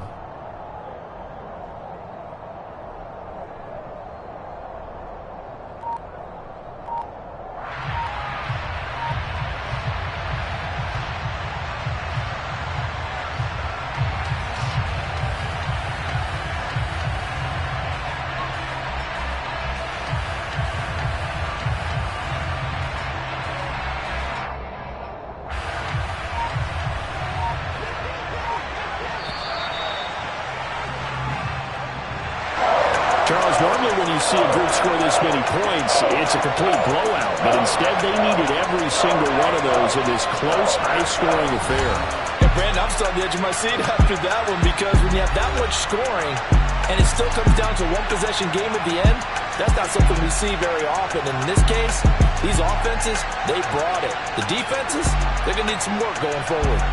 Because normally when you see a group score this many points, it's a complete blowout. But instead, they needed every single one of those in this close, high-scoring affair. Yeah, Brandon, I'm still on the edge of my seat after that one, because when you have that much scoring and it still comes down to one possession game at the end, that's not something we see very often. And in this case, these offenses, they brought it. The defenses, they're going to need some work going forward.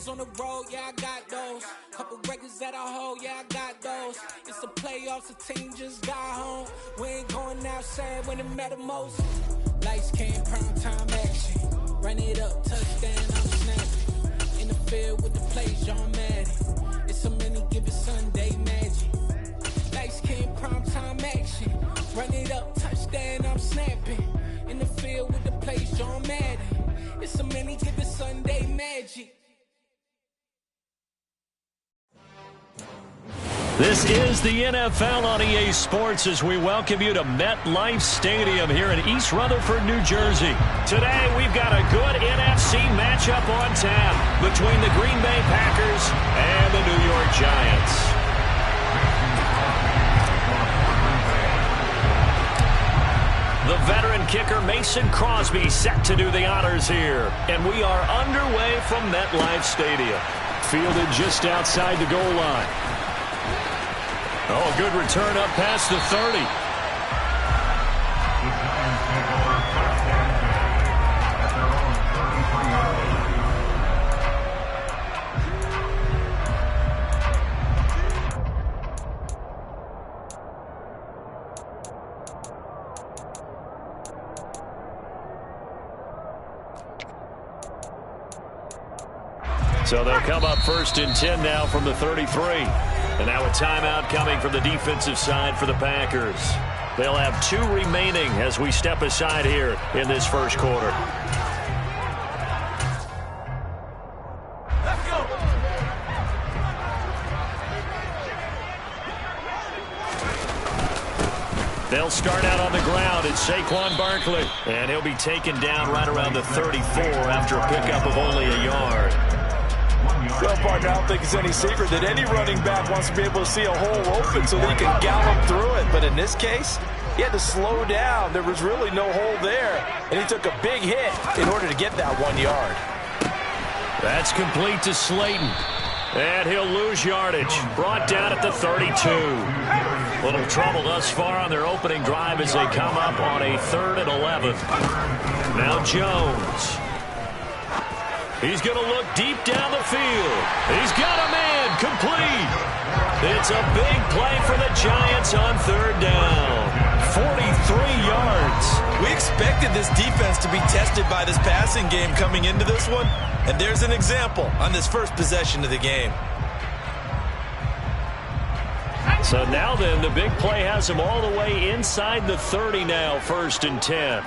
Years on the road, yeah, I got those. Couple records that I hold, yeah, I got those. It's the playoffs, the team just got home. We ain't going outside when it matter most. Lights came, prime time action. Run it up, touchdown, I'm snapping. In the field with the plays, John Madden. It's a many given Sunday magic. Lights came, prime time action. Run it up, touchdown, I'm snapping. In the field with the plays, John Madden. It's a many given Sunday magic. This is the NFL on EA Sports as we welcome you to MetLife Stadium here in East Rutherford, New Jersey. Today, we've got a good NFC matchup on tap between the Green Bay Packers and the New York Giants. The veteran kicker Mason Crosby set to do the honors here. And we are underway from MetLife Stadium. Fielded just outside the goal line. Oh, a good return up past the 30. So they'll come up first and 10 now from the 33. And now a timeout coming from the defensive side for the Packers. They'll have 2 remaining as we step aside here in this first quarter. Let's go. They'll start out on the ground. It's Saquon Barkley. And he'll be taken down right around the 34 after a pickup of only a yard. Well, partner, I don't think it's any secret that any running back wants to be able to see a hole open so that he can gallop through it. But in this case, he had to slow down. There was really no hole there, and he took a big hit in order to get that 1 yard. That's complete to Slayton. And he'll lose yardage. Brought down at the 32. Little trouble thus far on their opening drive as they come up on a 3rd and 11. Now Jones. He's going to look deep down the field. He's got a man complete. It's a big play for the Giants on 3rd down. 43 yards. We expected this defense to be tested by this passing game coming into this one. And there's an example on this first possession of the game. So now then, the big play has him all the way inside the 30 now, 1st and 10.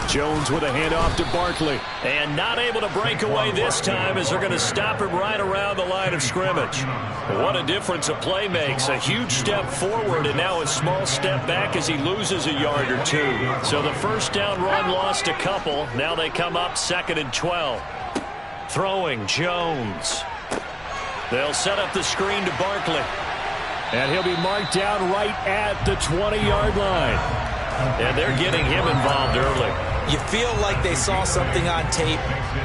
Jones with a handoff to Barkley. And not able to break away this time as they're going to stop him right around the line of scrimmage. What a difference a play makes. A huge step forward and now a small step back as he loses a yard or 2. So the first down run lost a couple. Now they come up 2nd and 12. Throwing Jones. They'll set up the screen to Barkley. And he'll be marked down right at the 20-yard line. And they're getting him involved early. You feel like they saw something on tape,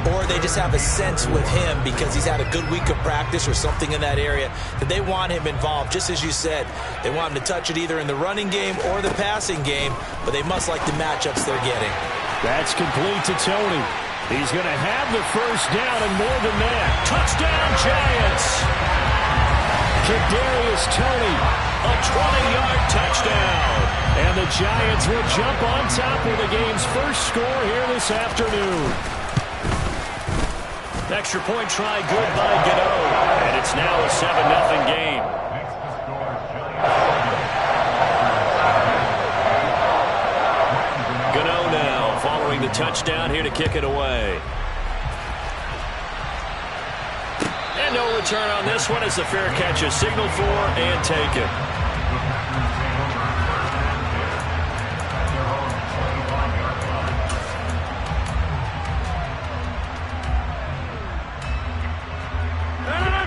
or they just have a sense with him because he's had a good week of practice or something in that area that they want him involved. Just as you said, they want him to touch it either in the running game or the passing game, but they must like the matchups they're getting. That's complete to Tony. He's going to have the first down and more than that. Touchdown, Giants! Kadarius Toney, a 20-yard touchdown. And the Giants will jump on top with the game's first score here this afternoon. Extra point try good by Gano. And it's now a 7-0 game. Gano now following the touchdown here to kick it away. And no return on this one as the fair catch is signaled for and taken.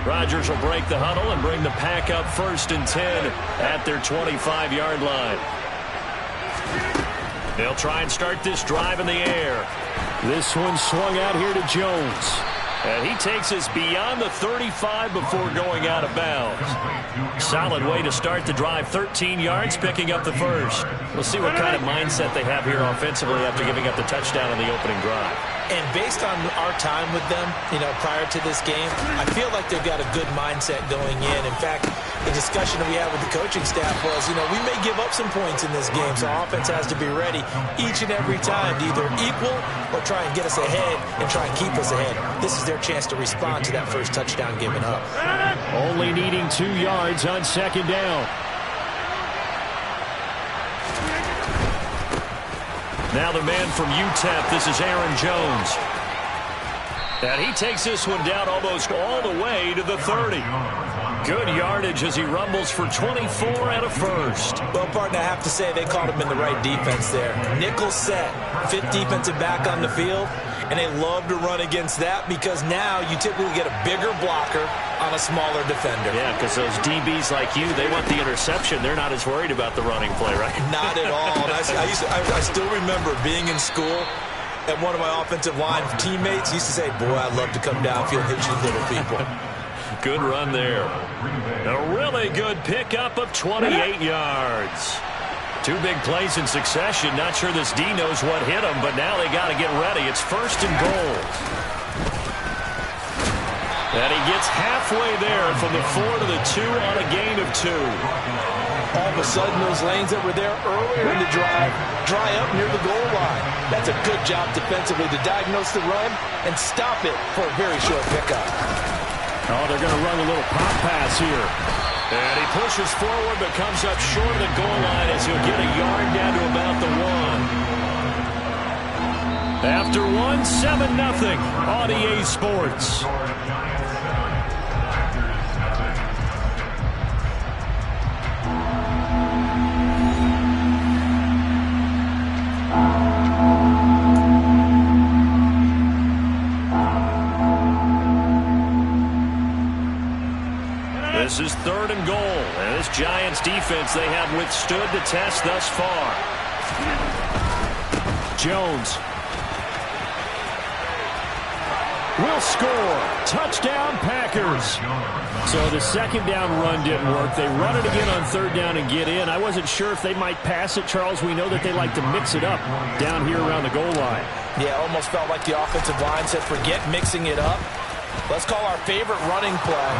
Rodgers will break the huddle and bring the pack up 1st and 10 at their 25-yard line. They'll try and start this drive in the air. This one swung out here to Jones. And he takes us beyond the 35 before going out of bounds. Solid way to start the drive. 13 yards, picking up the first. We'll see what kind of mindset they have here offensively after giving up the touchdown on the opening drive. And based on our time with them, prior to this game, I feel like they've got a good mindset going in. In fact, the discussion that we had with the coaching staff was, we may give up some points in this game, so offense has to be ready each and every time to either equal or try and get us ahead and try and keep us ahead. This is their chance to respond to that first touchdown given up. Only needing 2 yards on second down. Now the man from UTEP, this is Aaron Jones. And he takes this one down almost all the way to the 30. Good yardage as he rumbles for 24 and a first. Well, partner, I have to say they called him in the right defense there. Nickel set, fifth defensive back on the field, and they love to run against that because now you typically get a bigger blocker on a smaller defender. Yeah, because those DBs like you, they want the interception. They're not as worried about the running play, right? Not at all. I still remember being in school, and one of my offensive line teammates used to say, boy, I'd love to come downfield and hit you little people. Good run there. A really good pickup of 28 yards. 2 big plays in succession. Not sure this D knows what hit him, but now they got to get ready. It's first and goal. And he gets halfway there from the 4 to the 2 on a gain of 2. All of a sudden, those lanes that were there earlier in the drive dry up near the goal line. That's a good job defensively to diagnose the run and stop it for a very short pickup. Oh, they're going to run a little pop pass here. And he pushes forward but comes up short of the goal line as he'll get a yard down to about the 1. After 1, 7-0 on EA Sports. This is 3rd and goal, and this Giants defense they have withstood the test thus far. Jones will score. Touchdown, Packers. So the second down run didn't work. They run it again on 3rd down and get in. I wasn't sure if they might pass it, Charles. We know that they like to mix it up down here around the goal line. Yeah, almost felt like the offensive line said, forget mixing it up. Let's call our favorite running play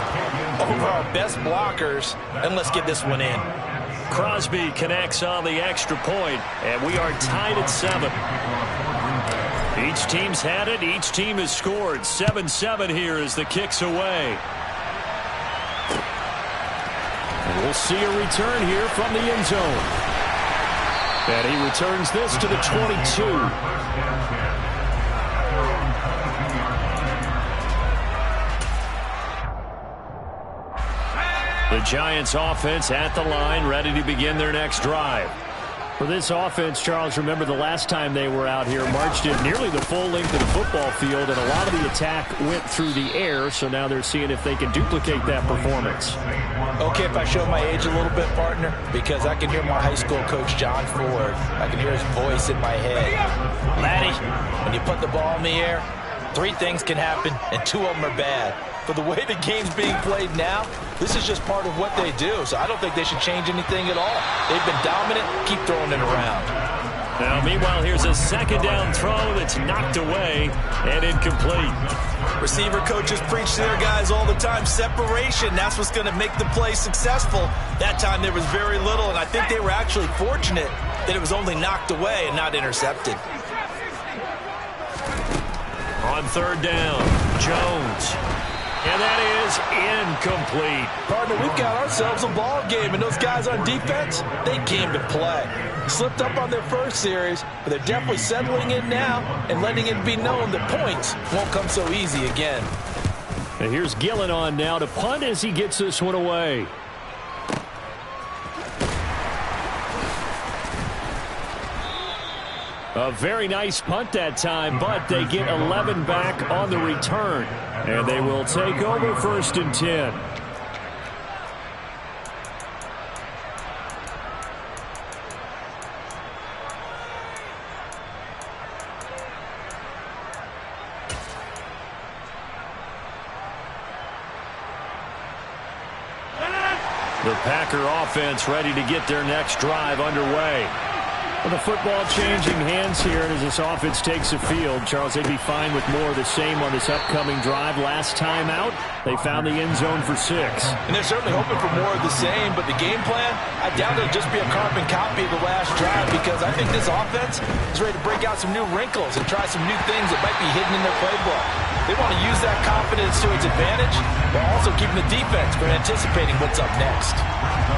over our best blockers, and let's get this one in. Crosby connects on the extra point, and we are tied at 7. Each team's had it. Each team has scored. 7-7 here as the kick's away. And we'll see a return here from the end zone. And he returns this to the 22. The Giants offense at the line, ready to begin their next drive. For this offense, Charles, remember the last time they were out here, marched it nearly the full length of the football field, and a lot of the attack went through the air, so now they're seeing if they can duplicate that performance. Okay, if I show my age a little bit, partner, because I can hear my high school coach, John Ford. I can hear his voice in my head. Laddie, when you put the ball in the air, 3 things can happen, and 2 of them are bad. For the way the game's being played now, this is just part of what they do, so I don't think they should change anything at all. They've been dominant. Keep throwing it around. Now, meanwhile, here's a second down throw that's knocked away and incomplete. Receiver coaches preach to their guys all the time. Separation, that's what's going to make the play successful. That time there was very little, and I think they were actually fortunate that it was only knocked away and not intercepted. On 3rd down, Jones. And that is incomplete. Partner, we've got ourselves a ball game, and those guys on defense, they came to play. Slipped up on their first series, but they're definitely settling in now and letting it be known that points won't come so easy again. And here's Gillen on now to punt as he gets this one away. A very nice punt that time, but they get 11 back on the return. And they will take over 1st and 10. The Packer offense ready to get their next drive underway. Well, the football changing hands here, and as this offense takes the field, Charles, they'd be fine with more of the same on this upcoming drive. Last time out, they found the end zone for 6. And they're certainly hoping for more of the same, but the game plan, I doubt it'll just be a carbon copy of the last drive, because I think this offense is ready to break out some new wrinkles and try some new things that might be hidden in their playbook. They want to use that confidence to its advantage, while also keeping the defense from anticipating what's up next.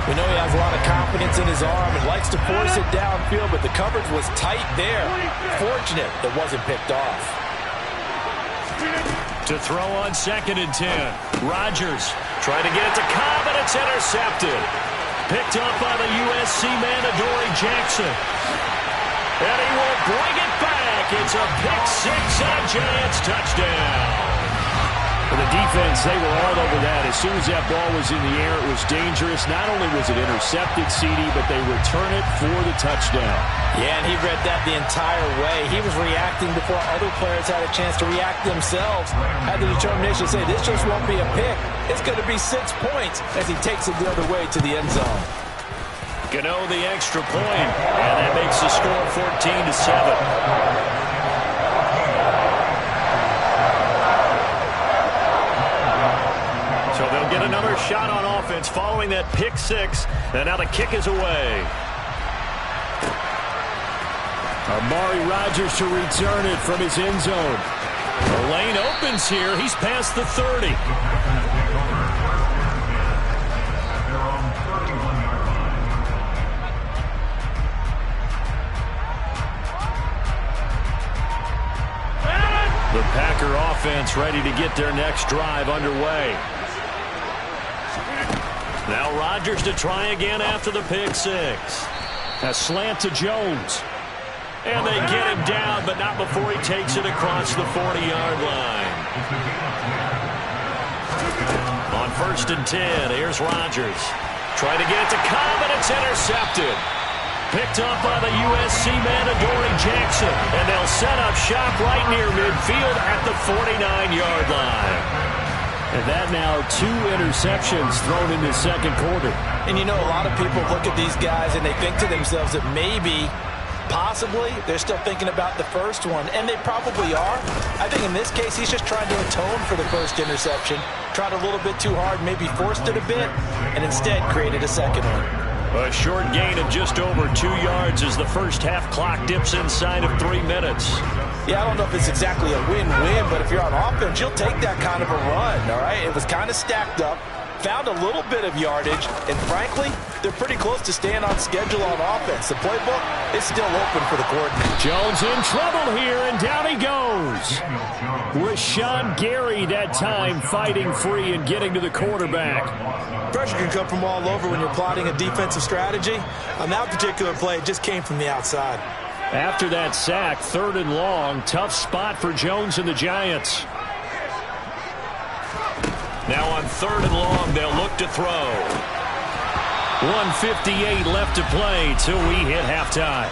We know he has a lot of confidence in his arm and likes to force it downfield, but the coverage was tight there. Fortunate that wasn't picked off. To throw on 2nd and 10. Rodgers trying to get it to Cobb, and it's intercepted. Picked up by the USC man, Adoree Jackson. And he will bring it back. It's a pick 6 and a Giants touchdown. For the defense, they were all over that. As soon as that ball was in the air, it was dangerous. Not only was it intercepted, CD, but they return it for the touchdown. Yeah, and he read that the entire way. He was reacting before other players had a chance to react themselves. Had the determination to say, this just won't be a pick. It's going to be 6 points as he takes it the other way to the end zone. Gano the extra point, and that makes the score 14-7. So they'll get another shot on offense following that pick 6, and now the kick is away. Amari Rodgers to return it from his end zone. The lane opens here. He's past the 30. The Packer offense ready to get their next drive underway. Now Rodgers to try again after the pick 6. A slant to Jones. And they get him down, but not before he takes it across the 40-yard line. On 1st and 10, here's Rodgers. Trying to get it to Cobb, and it's intercepted. Picked up by the USC man, Adoree Jackson. And they'll set up shop right near midfield at the 49-yard line. And that now 2 interceptions thrown in the second quarter. And you know, a lot of people look at these guys and they think to themselves that maybe, possibly, they're still thinking about the first one. And they probably are. I think in this case, he's just trying to atone for the first interception. Tried a little bit too hard, maybe forced it a bit, and instead created a second one. A short gain of just over 2 yards as the first half clock dips inside of 3 minutes. Yeah, I don't know if it's exactly a win-win, but if you're on offense, you'll take that kind of a run, all right? It was kind of stacked up, found a little bit of yardage, and frankly, they're pretty close to staying on schedule on offense. The playbook is still open for the coordinator. Jones in trouble here, and down he goes. Rashawn Gary that time fighting free and getting to the quarterback. Pressure can come from all over when you're plotting a defensive strategy. On that particular play, it just came from the outside. After that sack, 3rd and long, tough spot for Jones and the Giants. Now on 3rd and long, they'll look to throw. 1:58 left to play till we hit halftime.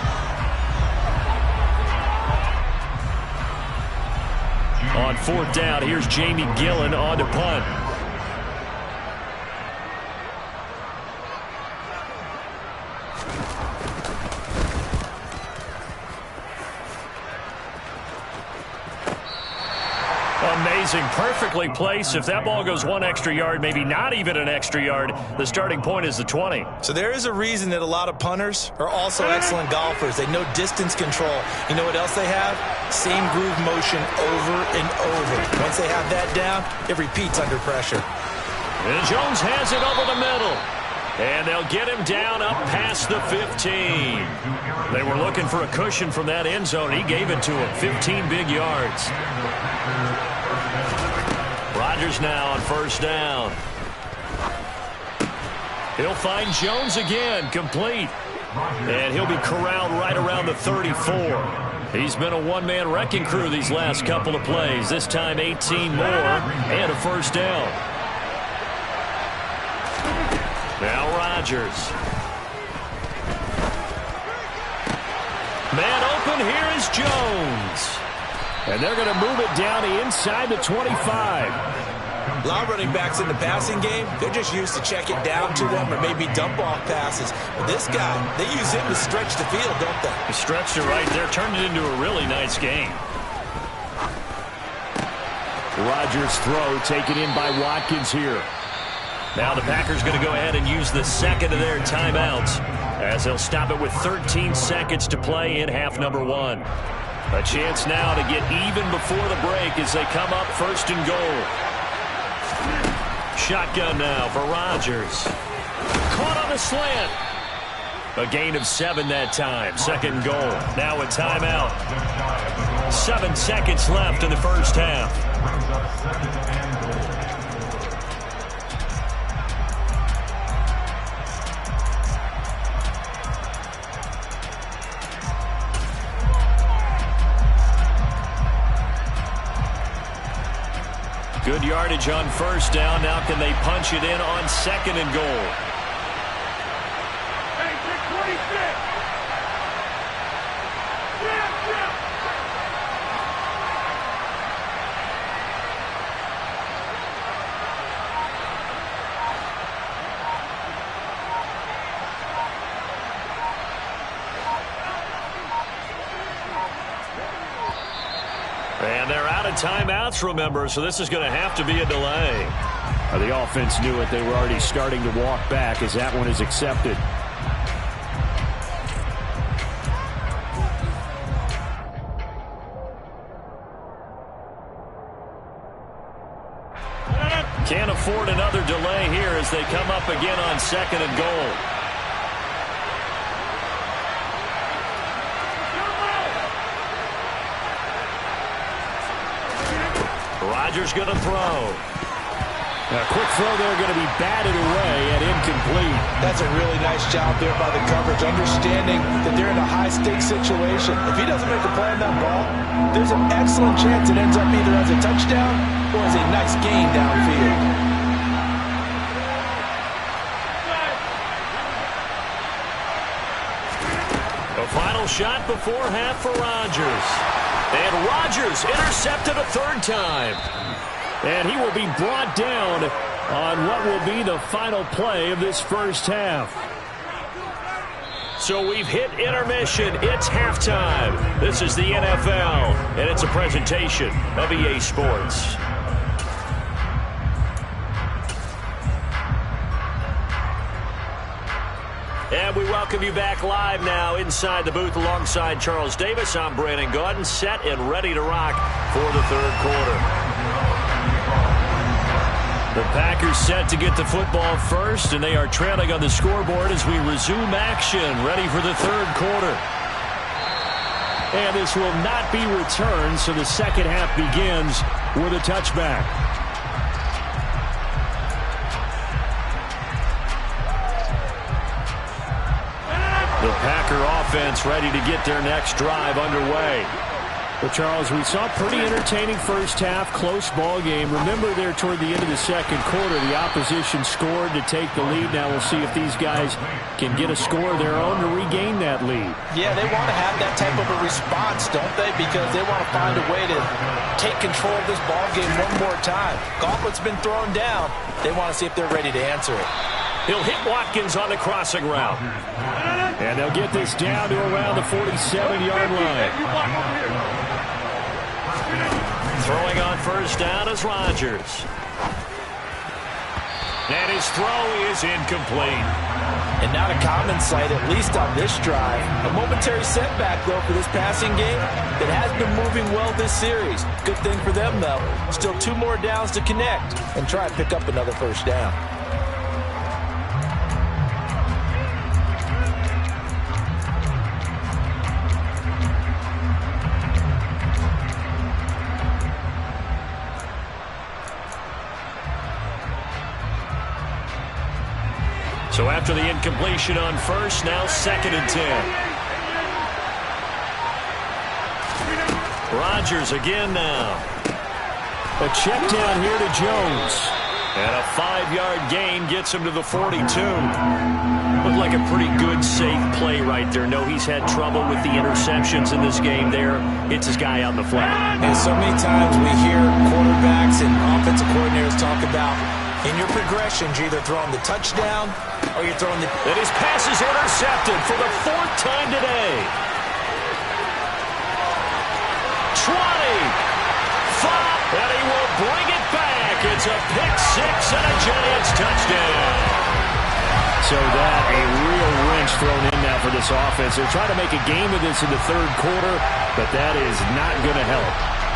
On 4th down, here's Jamie Gillen on to punt. Amazing, perfectly placed. If that ball goes 1 extra yard, maybe not even an extra yard, the starting point is the 20. So there is a reason that a lot of punters are also excellent golfers. They know distance control. You know what else they have? Same groove motion over and over. Once they have that down, it repeats under pressure. And Jones has it over the middle. And they'll get him down up past the 15. They were looking for a cushion from that end zone. He gave it to him. 15 big yards. Rodgers now on 1st down. He'll find Jones again, complete. And he'll be corralled right around the 34. He's been a one-man wrecking crew these last couple of plays. This time 18 more and a 1st down. Now Rodgers. Man open, here is Jones. And they're going to move it down to inside the 25. A lot of running backs in the passing game, they're just used to check it down to them or maybe dump off passes. But this guy, they use him to stretch the field, don't they? He stretched it right there, turned it into a really nice game. Rodgers' throw taken in by Watkins here. Now the Packers going to go ahead and use the second of their timeouts as they'll stop it with 13 seconds to play in half number 1. A chance now to get even before the break as they come up first and goal. Shotgun now for Rodgers. Caught on the slant. A gain of 7 that time. Second goal. Now a timeout. 7 seconds left in the first half. Good yardage on first down. Now can they punch it in on second and goal? And they're out of timeouts, remember, so this is going to have to be a delay. The offense knew it. They were already starting to walk back as that one is accepted. Can't afford another delay here as they come up again on second and goal. Rodgers going to throw. A quick throw there going to be batted away and incomplete. That's a really nice job there by the coverage, understanding that they're in a high-stakes situation. If he doesn't make a play on that ball, there's an excellent chance it ends up either as a touchdown or as a nice gain downfield. A final shot before half for Rodgers. And Rodgers intercepted a third time. And he will be brought down on what will be the final play of this first half. So we've hit intermission. It's halftime. This is the NFL, and it's a presentation of EA Sports. And we welcome you back live now inside the booth alongside Charles Davis. I'm Brandon Gaudin, set and ready to rock for the third quarter. The Packers set to get the football first, and they are trailing on the scoreboard as we resume action, ready for the third quarter. And this will not be returned, so the second half begins with a touchback. The Packer offense ready to get their next drive underway. Well, Charles, we saw a pretty entertaining first half, close ball game. Remember there toward the end of the second quarter, the opposition scored to take the lead. Now we'll see if these guys can get a score of their own to regain that lead. Yeah, they want to have that type of a response, don't they? Because they want to find a way to take control of this ball game one more time. Gauntlet's been thrown down. They want to see if they're ready to answer it. He'll hit Watkins on the crossing route. And they'll get this down to around the 47-yard line. Throwing on first down is Rodgers. And his throw is incomplete. And not a common sight, at least on this drive. A momentary setback, though, for this passing game that has been moving well this series. Good thing for them, though. Still 2 more downs to connect and try and pick up another first down. So after the incompletion on first, now second and 10. Rodgers again now. A check down here to Jones. And a 5-yard gain gets him to the 42. Looked like a pretty good, safe play right there. No, he's had trouble with the interceptions in this game there. It's his guy out in the flat. And so many times we hear quarterbacks and offensive coordinators talk about in your progressions, you're either throwing the touchdown or you're throwing the... And his pass is intercepted for the 4th time today. 20. 5. And he will bring it back. It's a pick 6 and a Giants touchdown. So that a real wrench thrown in now for this offense. They're trying to make a game of this in the 3rd quarter, but that is not going to help.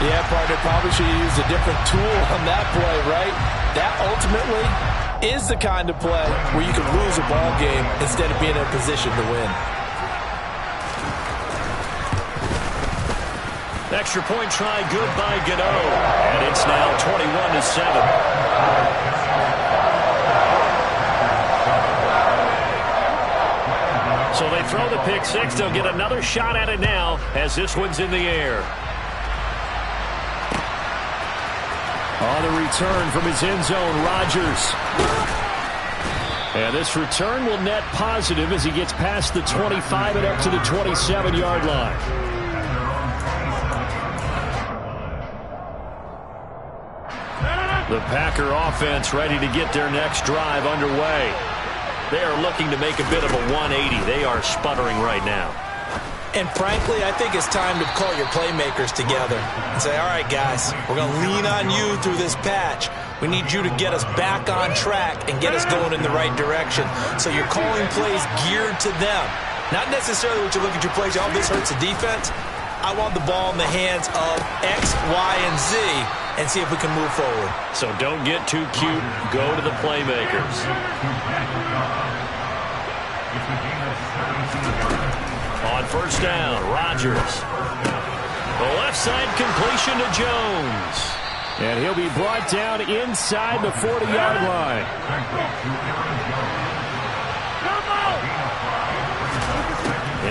Yeah, partner, probably should have used a different tool on that play, right? That ultimately is the kind of play where you can lose a ball game instead of being in a position to win. Extra point try, good by Gano. And it's now 21-7. So they throw the pick 6. They'll get another shot at it now as this one's in the air. On the return from his end zone, Rodgers. And this return will net positive as he gets past the 25 and up to the 27-yard line. The Packer offense ready to get their next drive underway. They are looking to make a bit of a 180. They are sputtering right now. And frankly, I think it's time to call your playmakers together and say, all right, guys, we're going to lean on you through this patch. We need you to get us back on track and get us going in the right direction. So you're calling plays geared to them. Not necessarily what you look at your plays, oh, this hurts the defense. I want the ball in the hands of X, Y, and Z and see if we can move forward. So don't get too cute. Go to the playmakers. On first down, Rodgers. The left side completion to Jones. And he'll be brought down inside the 40-yard line.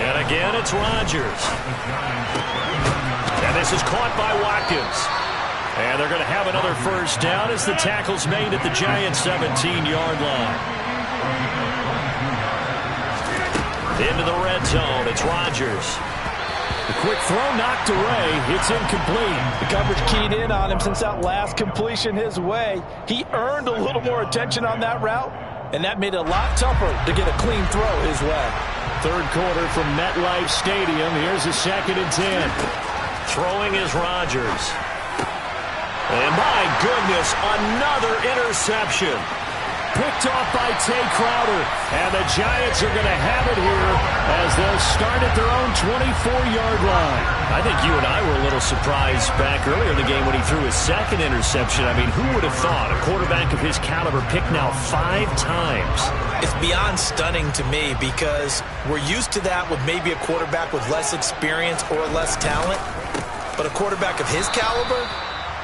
And again, it's Rodgers. And this is caught by Watkins. And they're going to have another first down as the tackle's made at the Giants' 17-yard line. Into the red zone, it's Rodgers. The quick throw knocked away. It's incomplete. The coverage keyed in on him since that last completion his way. He earned a little more attention on that route, and that made it a lot tougher to get a clean throw his way. 3rd quarter from MetLife Stadium. Here's a 2nd and 10. Throwing is Rodgers. And my goodness, another interception. Picked off by Tay Crowder. And the Giants are going to have it here as they'll start at their own 24-yard line. I think you and I were a little surprised back earlier in the game when he threw his 2nd interception. I mean, who would have thought a quarterback of his caliber picked now 5 times? It's beyond stunning to me because we're used to that with maybe a quarterback with less experience or less talent. But a quarterback of his caliber,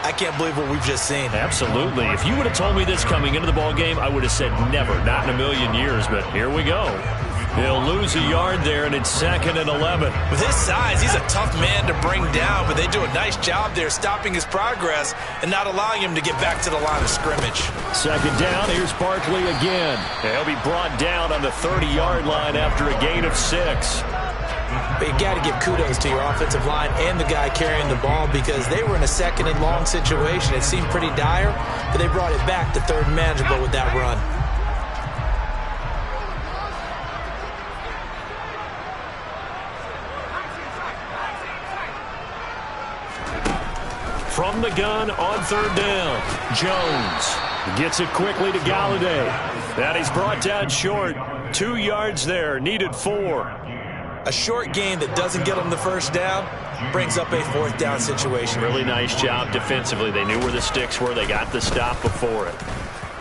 I can't believe what we've just seen. Absolutely. If you would have told me this coming into the ball game, I would have said never, not in a million years. But here we go. He'll lose a yard there, and it's 2nd and 11. With his size, he's a tough man to bring down, but they do a nice job there stopping his progress and not allowing him to get back to the line of scrimmage. 2nd down, here's Barkley again. He'll be brought down on the 30-yard line after a gain of 6. But you got to give kudos to your offensive line and the guy carrying the ball because they were in a 2nd and long situation. It seemed pretty dire, but they brought it back to 3rd and manageable with that run. From the gun on 3rd down, Jones gets it quickly to Galladay. That he's brought down short. 2 yards there, needed 4. A short gain that doesn't get them the first down brings up a 4th down situation. Really nice job defensively. They knew where the sticks were. They got the stop before it.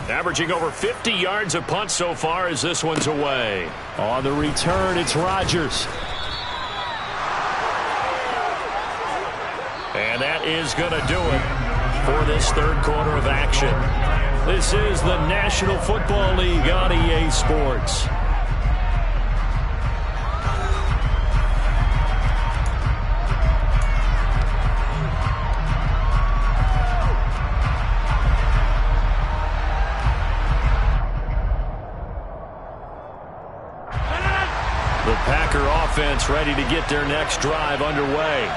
Averaging over 50 yards a punt so far as this one's away. On the return, it's Rodgers. And that is going to do it for this 3rd quarter of action. This is the National Football League on EA Sports. offense ready to get their next drive underway.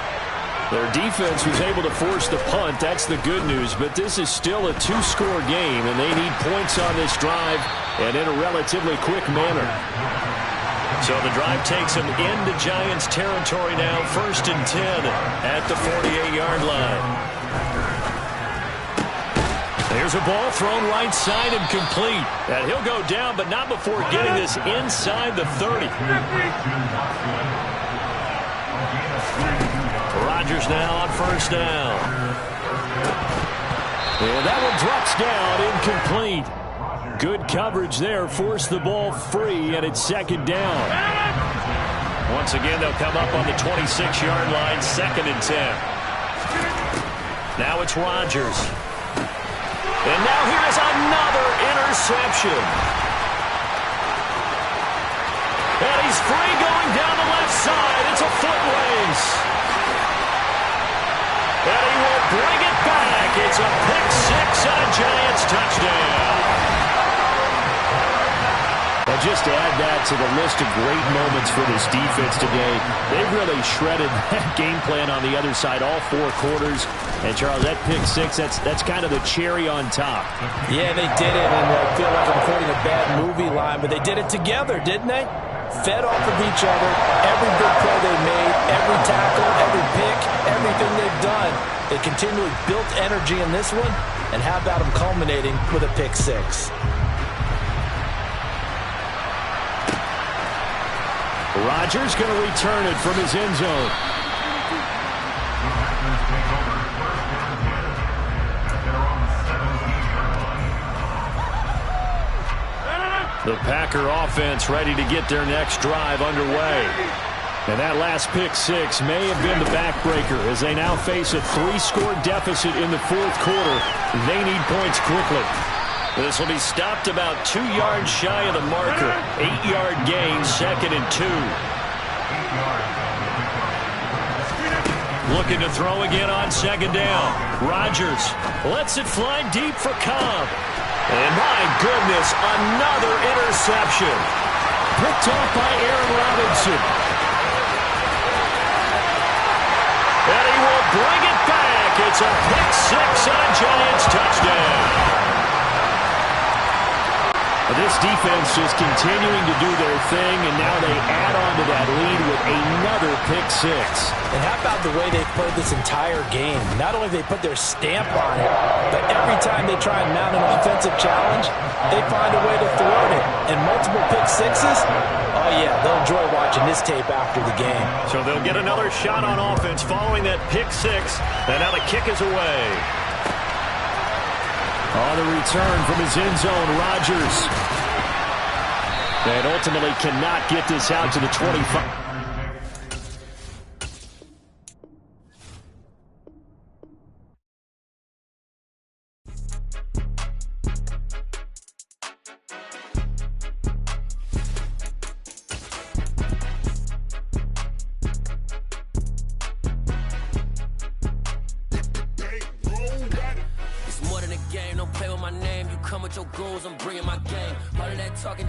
Their defense was able to force the punt. That's the good news. But this is still a two-score game, and they need points on this drive and in a relatively quick manner. So the drive takes them into Giants territory now, 1st and 10 at the 48-yard line. There's a ball thrown right side and complete. And he'll go down, but not before getting this inside the 30. Rodgers now on 1st down. And that one drops down, incomplete. Good coverage there, forced the ball free, and it's 2nd down. Once again, they'll come up on the 26-yard line, 2nd and 10. Now it's Rodgers. And now here is another interception. And he's free going down the left side. It's a foot race. And he will bring it back. It's a pick six and a Giants touchdown. And just to add that to the list of great moments for this defense today, they've really shredded that game plan on the other side all 4 quarters. And, Charles, that pick six, that's kind of the cherry on top. Yeah, they did it, and I feel like I'm quoting a bad movie line, but they did it together, didn't they? Fed off of each other, every big play they made, every tackle, every pick, everything they've done. They continually built energy in this one, and how about them culminating with a pick six? Rodgers going to return it from his end zone. The Packer offense ready to get their next drive underway. And that last pick six may have been the backbreaker as they now face a 3-score deficit in the 4th quarter. They need points quickly. This will be stopped about 2 yards shy of the marker. 8-yard gain, 2nd and 2. Looking to throw again on 2nd down. Rodgers lets it fly deep for Cobb. And my goodness, another interception. Picked off by Aaron Robinson. And he will bring it back. It's a pick six and a Giants touchdown. This defense just continuing to do their thing, and now they add on to that lead with another pick six. And how about the way they played this entire game? Not only they put their stamp on it, but every time they try and mount an offensive challenge, they find a way to thwart it. And multiple pick sixes, oh yeah, they'll enjoy watching this tape after the game. So they'll get another shot on offense following that pick six, and now the kick is away. On the return from his end zone, Rodgers. And ultimately cannot get this out to the 25. Don't play with my name. You come with your goals, I'm bringing my game. All of that talking just